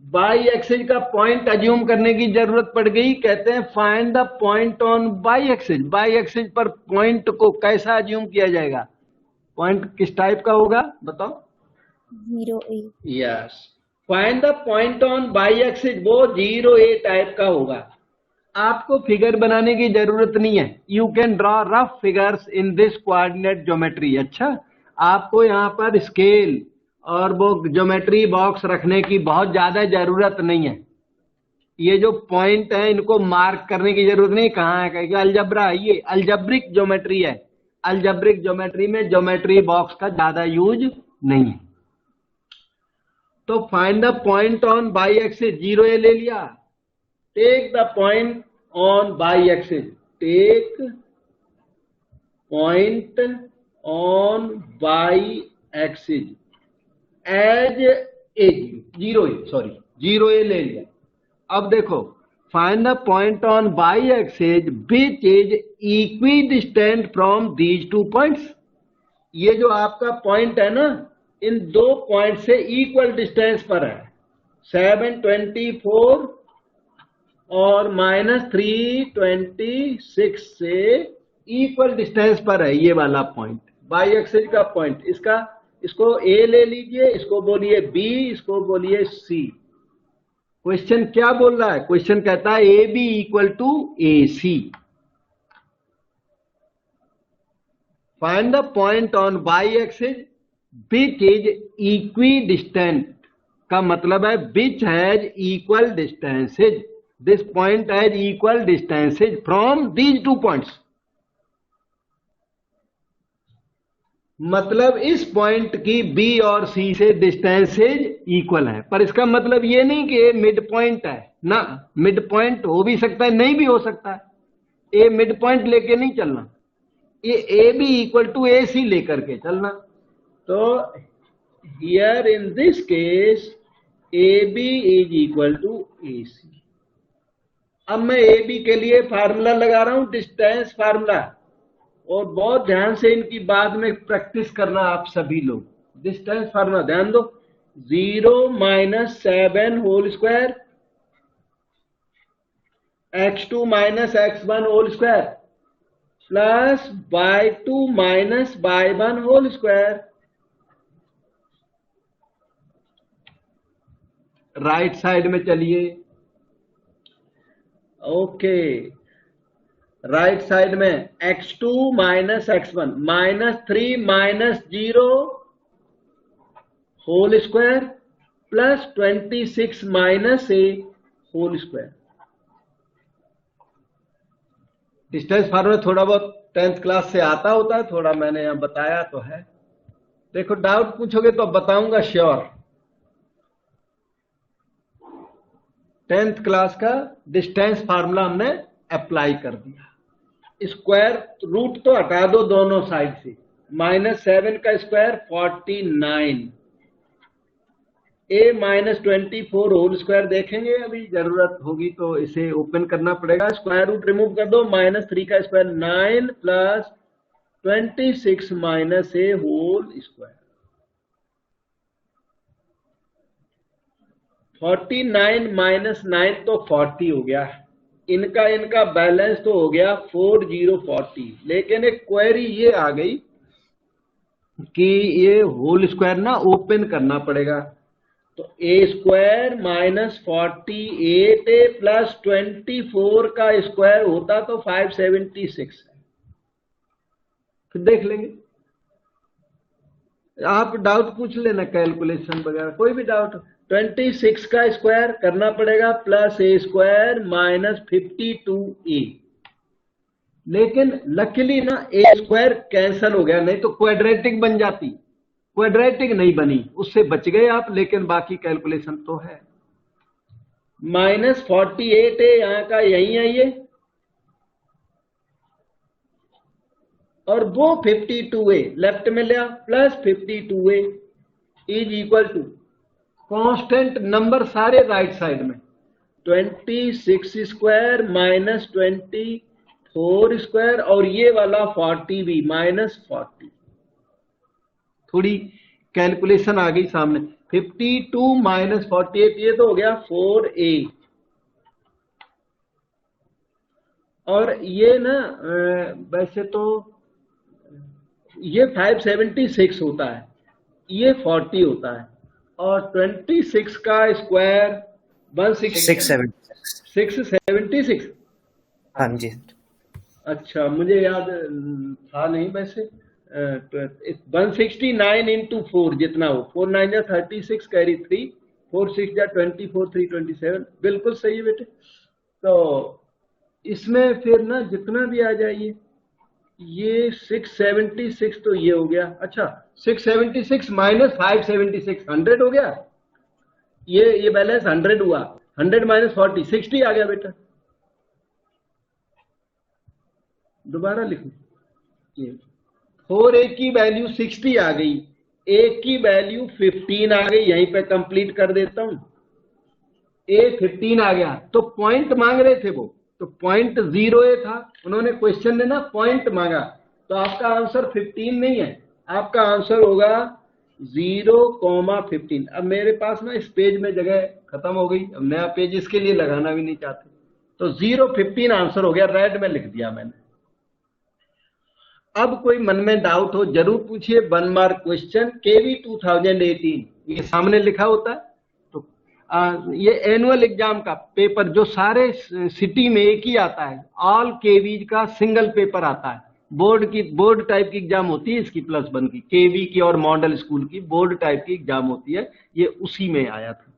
By axis का पॉइंट अज्यूम करने की जरूरत पड़ गई. कहते हैं find the point on y axis. By axis पर पॉइंट को कैसा अज्यूम किया जाएगा? पॉइंट किस टाइप का होगा बताओ? 0A. Yes. Find the point on y axis, वो 0A टाइप का होगा. आपको फिगर बनाने की जरूरत नहीं है, you can draw rough figures in this coordinate geometry. अच्छा, आपको यहाँ पर स्केल और वो ज्योमेट्री बॉक्स रखने की बहुत ज्यादा जरूरत नहीं है। ये जो पॉइंट है इनको मार्क करने की जरूरत नहीं, कहाँ है क्योंकि अलजबरा है, ये अलजब्रिक ज्योमेट्री है। अलजब्रिक ज्योमेट्री में ज्योमेट्री बॉक्स का ज्यादा यूज नहीं है। तो find the point on y axis, zero A ले लिया, take the point on y axis, take point on y axis as A zero A, sorry zero A ले लिया। अब देखो, find the point on y axis which is equidistant from these two points. ये जो आपका point है ना, इन दो पॉइंट से इक्वल डिस्टेंस पर है, 724 और -326 से इक्वल डिस्टेंस पर है ये वाला पॉइंट, बाई एक्सिस का पॉइंट। इसको ए ले लीजिए, इसको बोलिए बी, इसको बोलिए सी। क्वेश्चन क्या बोल रहा है? क्वेश्चन कहता है A B equal to A C. Find the point on y axis which is equidistant, का मतलब है which has equal distances, this point has equal distances from these two points. मतलब इस पॉइंट की B और सी से distances equal है, पर इसका मतलब ये नहीं कि ए मिड पॉइंट है ना। मिड पॉइंट हो भी सकता है, नहीं भी हो सकता है। ए मिड पॉइंट लेके नहीं चलना, ये A B equal to A C लेकर के चलना। तो here in this case A B is equal to A C. अब मैं ए बी के लिए फार्मूला लगा रहा हूं, डिस्टेंस फार्मूला, और बहुत ध्यान से इनकी बाद में प्रैक्टिस करना आप सभी लोग। डिस्टेंस फार्मूला ध्यान दो, 0 - 7 whole square x2 - x1 whole square plus y2 - y1 whole square. Right side में चलिए, ओके, राइट साइड में x2 - x1 -3 - 0 whole square plus 26 - a whole square. Distance formula थोड़ा बहुत 10th क्लास से आता होता है, थोड़ा मैंने यहां बताया तो है। देखो, डाउट पूछोगे तो बताऊंगा श्योर। 10th क्लास का डिस्टेंस फार्मूला हमने अप्लाई कर दिया। स्क्वायर रूट तो हटा दो दोनों साइड से, -7 का स्क्वायर 49, a -24 होल स्क्वायर देखेंगे, अभी जरूरत होगी तो इसे ओपन करना पड़ेगा। स्क्वायर रूट रिमूव कर दो, -3 का square 9 plus 26 - a whole square. 49 - 9 तो 40 हो गया। इनका बैलेंस तो हो गया 4040। लेकिन एक क्वेरी ये आ गई कि ये होल स्क्वायर ना ओपन करना पड़ेगा, तो a स्क्वायर -48a प्लस 24 का स्क्वायर होता तो 576 है। फिर देख लेंगे, आप डाउट पूछ लेना, कैलकुलेशन वगैरह कोई भी डाउट। 26 का स्क्वायर करना पड़ेगा प्लस a स्क्वायर -52a। लेकिन लकीली ना a स्क्वायर कैंसल हो गया, नहीं तो क्वाड्रेटिक बन जाती। क्वाड्रेटिक नहीं बनी, उससे बच गए आप, लेकिन बाकी कैलकुलेशन तो है। -48a यहां का यही है ये, और वो 52a लेफ्ट में लिया plus 52a is equal to constant number सारे राइट साइड में, 26 स्क्वायर -24 स्क्वायर, और ये वाला 40 भी -40। थोड़ी कैलकुलेशन आ गई सामने। 52 - 48 ये तो हो गया 4a, और ये ना वैसे तो ये 576 होता है, ये 40 होता है, और 26 का स्क्वायर 676। हाँ जी। अच्छा, मुझे याद था नहीं वैसे। 169 इंटू 4 जितना हो, 4 9 जा 36 कैरी 3, 4 6 जा 24, 3 27, बिल्कुल सही है बेटे। तो इसमें फिर ना जितना भी आ जाइए, ये 676 तो ये हो गया। अच्छा, 676 माइनस 576 100 हो गया। ये बैलेंस 100 हुआ, 100 माइनस 40 60 आ गया बेटा। दोबारा लिखो, ये 4a की वैल्यू 60 आ गई, a की वैल्यू 15 आ गई, यहीं पे कंप्लीट कर देता हूं। a 15 आ गया, तो पॉइंट मांग रहे थे वो, तो पॉइंट 0a था, उन्होंने क्वेश्चन में ना पॉइंट मांगा, तो आपका आंसर 15 नहीं है, आपका आंसर होगा 0,15। अब मेरे पास ना इस पेज में जगह खत्म हो गई, अब नया पेज इसके लिए लगाना भी नहीं चाहते, तो 0,15 आंसर हो गया, रेड में लिख दिया मैंने। अब कोई मन में डाउट हो जरूर पूछिए। 1 मार्क क्वेश्चन, केवी 2018, ये सामने लिखा होता है। तो ये एनुअल एग्जाम का पेपर जो सारे सिटी में एक ही आता है, ऑल केवीज का सिंगल पेपर आता है। बोर्ड टाइप की एग्जाम होती है इसकी, +1 की, केवी की और मॉडल स्कूल की बोर्ड टाइप की एग्जाम होती है, ये उसी में आया था।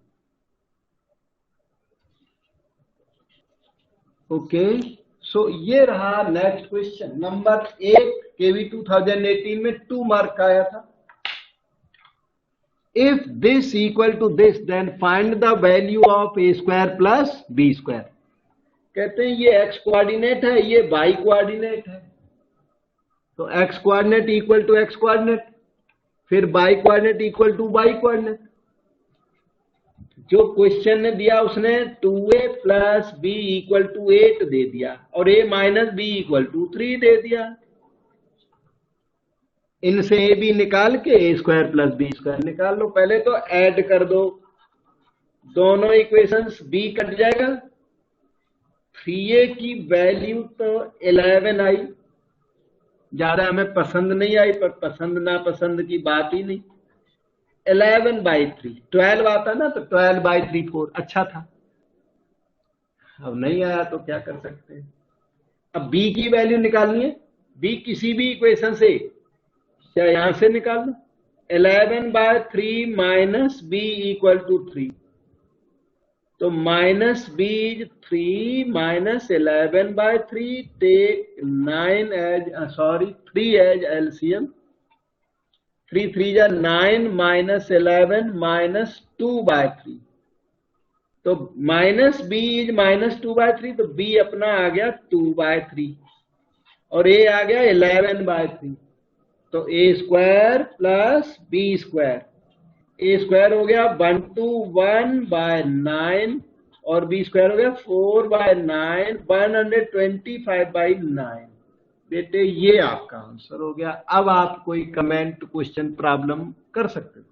ओके, सो ये रहा नेक्स्ट क्वेश्चन नंबर 8, केवी 2018 में 2 मार्क का आया था। If this equal to this then find the value of a square plus b square. कहते हैं ये x कोऑर्डिनेट है, ये y कोऑर्डिनेट है, तो x coordinate equal to x coordinate, फिर y coordinate equal to y coordinate. जो question ने दिया उसने 2a plus b equal to 8 दे दिया, और a minus b equal to 3 दे दिया। इनसे a b निकाल के a square plus b square निकाल लो। पहले तो ऐड कर दो, दोनों इक्वेशंस, b कट जाएगा, 3a की वैल्यू तो 11 आई, ज्यादा हमें पसंद नहीं आई, पर पसंद नापसंद की बात ही नहीं। 11/3, 12 आता ना, तो 12/3 4 अच्छा था। अब नहीं आया तो क्या कर सकते हैं। अब b की वैल्यू निकालनी है, b किसी भी इक्वेशन से, चाहे यहां से निकाल लो। 11/3 माइनस b इक्वल टू 3, तो minus b is 3 minus 11/3, take 3 as LCM, 3 3 जा 9 माइनस 11 माइनस 2/3, तो माइनस b इज माइनस 2/3, तो b अपना आ गया 2/3 और a आ गया 11/3, तो a square plus b square, a square हो गया 121/9 और b स्क्वायर हो गया 4/9, 125/9। बेटे ये आपका आंसर हो गया। अब आप कोई कमेंट, क्वेश्चन, प्रॉब्लम कर सकते हो।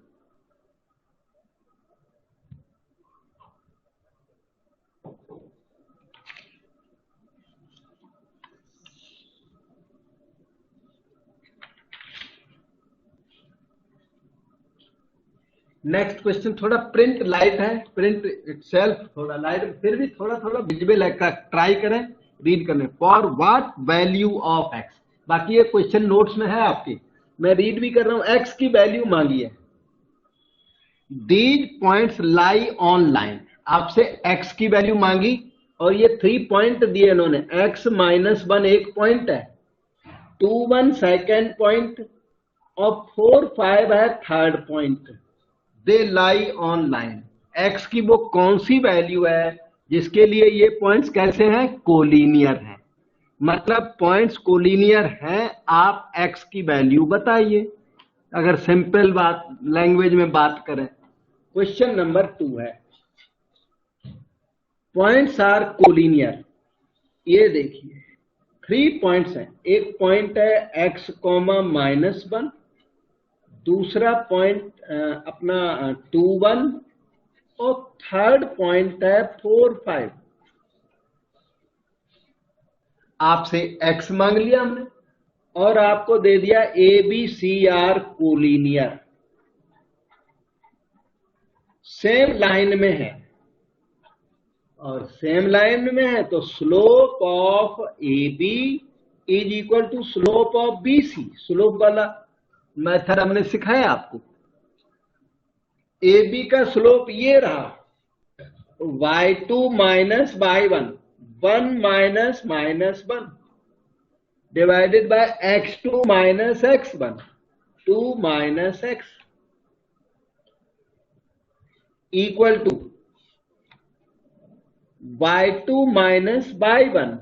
नेक्स्ट क्वेश्चन थोड़ा प्रिंट लाइट है, प्रिंट इटसेल्फ थोड़ा लाइट, फिर भी थोड़ा थोड़ा विजिबल है, ट्राई करें रीड करने। For what value of x, बाकी ये क्वेश्चन नोट्स में है आपके, मैं रीड भी कर रहा हूं। x की वैल्यू मांगी है, these points lie on line, आपसे x की वैल्यू मांगी और ये 3 पॉइंट दिए इन्होंने, x -1 एक पॉइंट है, 2 1 सेकेंड पॉइंट और 4 5 है third point. They lie on line, x की वो कौन सी वैल्यू है जिसके लिए ये पॉइंट्स कैसे हैं, कोलिनियर हैं, मतलब पॉइंट्स कोलिनियर हैं। आप x की वैल्यू बताइए, अगर सिंपल बात लैंग्वेज में बात करें। क्वेश्चन नंबर 2 है, पॉइंट्स आर कोलिनियर। ये देखिए 3 पॉइंट्स हैं, एक पॉइंट है x, -1, दूसरा पॉइंट अपना 2 1 और थर्ड पॉइंट है 4 5। आपसे x मांग लिया हमने और आपको दे दिया ABCR कोलिनियर, सेम लाइन में है, और सेम लाइन में है तो slope of A B is equal to slope of B C. Slope वाला मेथड हमने सिखाया आपको। ए बी का स्लोप ये रहा y2 minus y1, 1 minus minus 1 divided by x2 minus x1, 2 minus x equal to y2 minus y1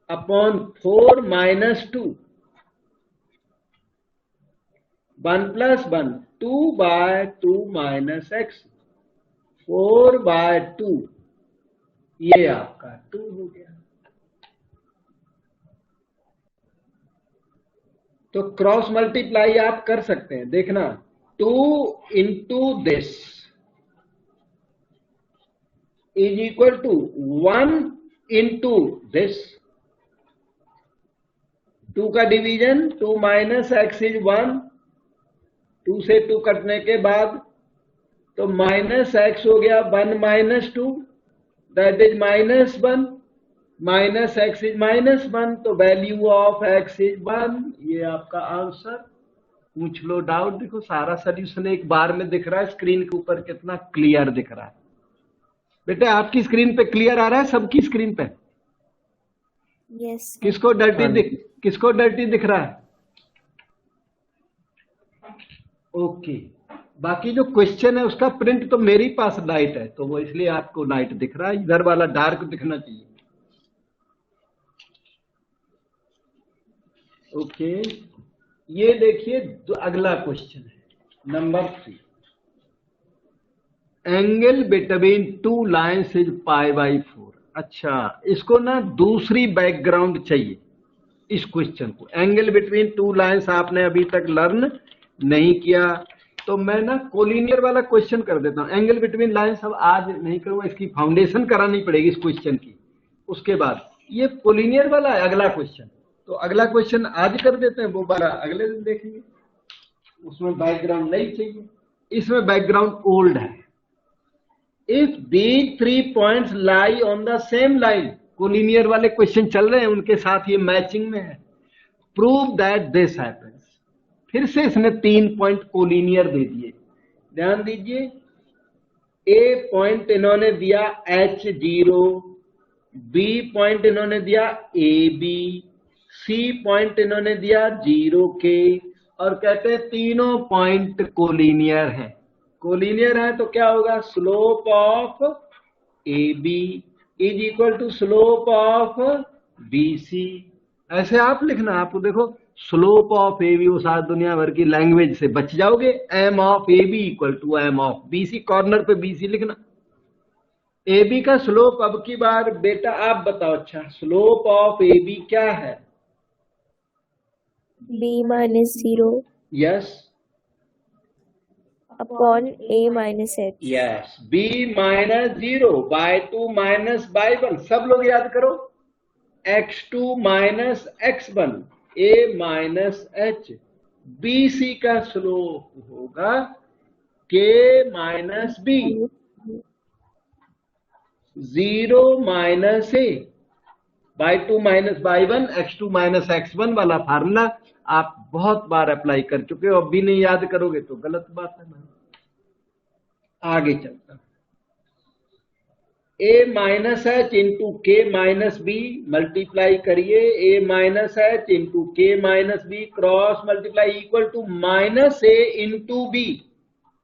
upon 4 minus 2, 1 plus 1, 2 by 2 minus x, 4 by 2, ये आपका 2 हो गया। तो क्रॉस मल्टीप्लाई आप कर सकते हैं, देखना 2 into this is equal to 1 into this. 2 का डिवीजन 2 माइनस एक्स इज 1, 2 से 2 कटने के बाद तो माइनस एक्स हो गया 1 minus 2, that is minus 1, minus x is minus 1, तो वैल्यू ऑफ एक्स इज 1। ये आपका आंसर। पूछ लो डाउट। देखो सारा सॉल्यूशन एक बार में दिख रहा है स्क्रीन के ऊपर, कितना क्लियर दिख रहा है। बेटे आपकी स्क्रीन पे क्लियर आ रहा है? सबकी स्क्रीन पे? यस। किसको डर्टी दिख रहा है? ओके। बाकी जो क्वेश्चन है उसका प्रिंट तो मेरे पास लाइट है, तो वो इसलिए आपको लाइट दिख रहा है, इधर वाला डार्क दिखना चाहिए। ओके, ये देखिए अगला क्वेश्चन है number 3। Angle between two lines is π/4। अच्छा, इसको ना दूसरी बैकग्राउंड चाहिए इस क्वेश्चन को। एंगल बिटवीन टू लाइन्स आपने अभी तक लर्न नहीं किया, तो मैं ना कोलिनियर वाला क्वेश्चन कर देता हूं। एंगल बिटवीन लाइन्स अब आज नहीं करूंगा, इसकी फाउंडेशन करानी पड़ेगी इस क्वेश्चन की। उसके बाद ये कोलिनियर वाला है अगला क्वेश्चन, तो अगला क्वेश्चन आज कर देते हैं, वो वाला अगले दिन देखेंगे। उसमें बैकग्राउंड नहीं चाहिए, इसमें बैकग्राउंड ओल्ड है। If these 3 points lie on the same line, collinear वाले क्वेश्चन चल रहे हैं, उनके साथ ये मैचिंग में है। Prove that this happens. फिर से इसने 3 पॉइंट कोलिनियर दे दिए। ध्यान दीजिए, ए पॉइंट इन्होंने दिया H0, बी पॉइंट इन्होंने दिया AB, सी पॉइंट इन्होंने दिया 0K, और कहते हैं तीनों पॉइंट कोलिनियर हैं। कोलिनियर है तो क्या होगा? Slope of AB is equal to slope of BC। ऐसे आप लिखना। आपको देखो स्लोप ऑफ AB, वो सारी दुनिया भर की लैंग्वेज से बच जाओगे। m of AB equal to m of BC, corner पे BC लिखना। AB का स्लोप अब की बार बेटा आप बताओ। अच्छा, स्लोप ऑफ AB क्या है? b minus 0 yes upon a minus h। Yes, b minus 0 by 2 minus by 1। सब लोग याद करो, x2 minus x1 a minus h। BC का स्लोप होगा k minus b, 0 minus a by 2 minus by 1, x2 minus x1 वाला formula आप बहुत बार apply कर चुके हो। अब भी नहीं याद करोगे तो गलत बात है ना। आगे चलता, a minus H into K minus B multiply करिए। a minus H into K minus B cross multiply equal to minus a into B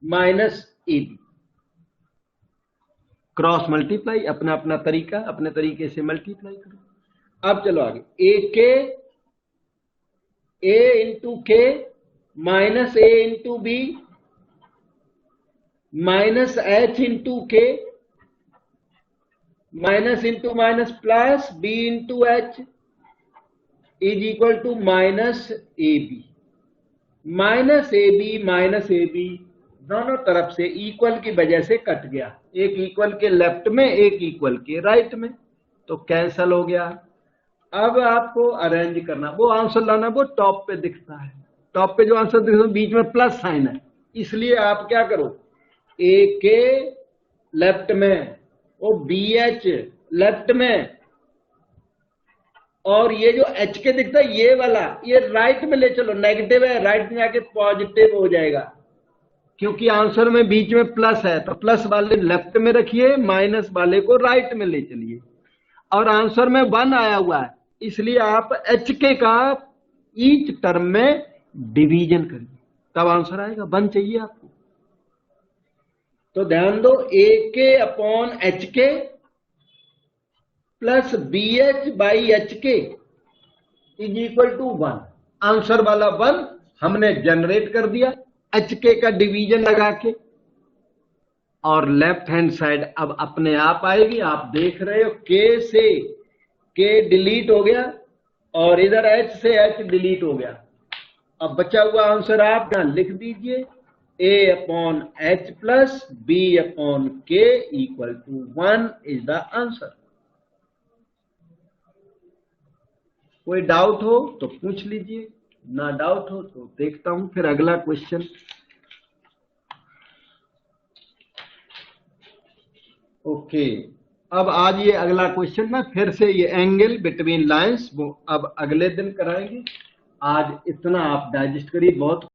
minus A B. Cross multiply अपना अपना तरीका, अपने तरीके से मल्टीप्लाई करो। अब चलो आगे, a into K minus a into B minus h into K minus into minus plus b into h is equal to minus A B. Minus A B दोनों तरफ से इक्वल की वजह से कट गया, एक इक्वल के लेफ्ट में, एक इक्वल के राइट में, तो कैंसल हो गया। अब आपको अरेंज करना, वो आंसर लाना, वो टॉप पे दिखता है। टॉप पे जो आंसर दिखता है बीच में प्लस साइन है, इसलिए आप क्या करो, ए के लेफ्ट में वो बी एच लेफ्ट में, और ये जो एच के दिखता है ये वाला, ये राइट में ले चलो, नेगेटिव है, राइट में जाके पॉजिटिव हो जाएगा, क्योंकि आंसर में बीच में प्लस है, तो प्लस वाले लेफ्ट में रखिए, माइनस वाले को राइट में ले चलिए। और आंसर में 1 आया हुआ है, इसलिए आप एच के का ईच टर्म में डिवीजन करिए, तब आंसर आएगा। 1 चाहिए आपको, तो ध्यान दो, A K upon H K plus B H by H K is equal to 1। Answer वाला 1 हमने जनरेट कर दिया एच के का डिवीजन लगा के, और लेफ्ट हैंड साइड अब अपने आप आएगी। आप देख रहे हो के से के डिलीट हो गया और इधर एच से एच डिलीट हो गया। अब बचा हुआ आंसर आप यहां लिख दीजिए, A upon H plus B upon K equal to 1 is the answer. कोई डाउट हो तो पूछ लीजिए, ना डाउट हो तो देखता हूं फिर अगला क्वेश्चन। ओके, अब आज ये अगला क्वेश्चन ना फिर से ये एंगल बिटवीन लाइंस वो अब अगले दिन कराएंगे। आज इतना आप डाइजेस्ट करिए, बहुत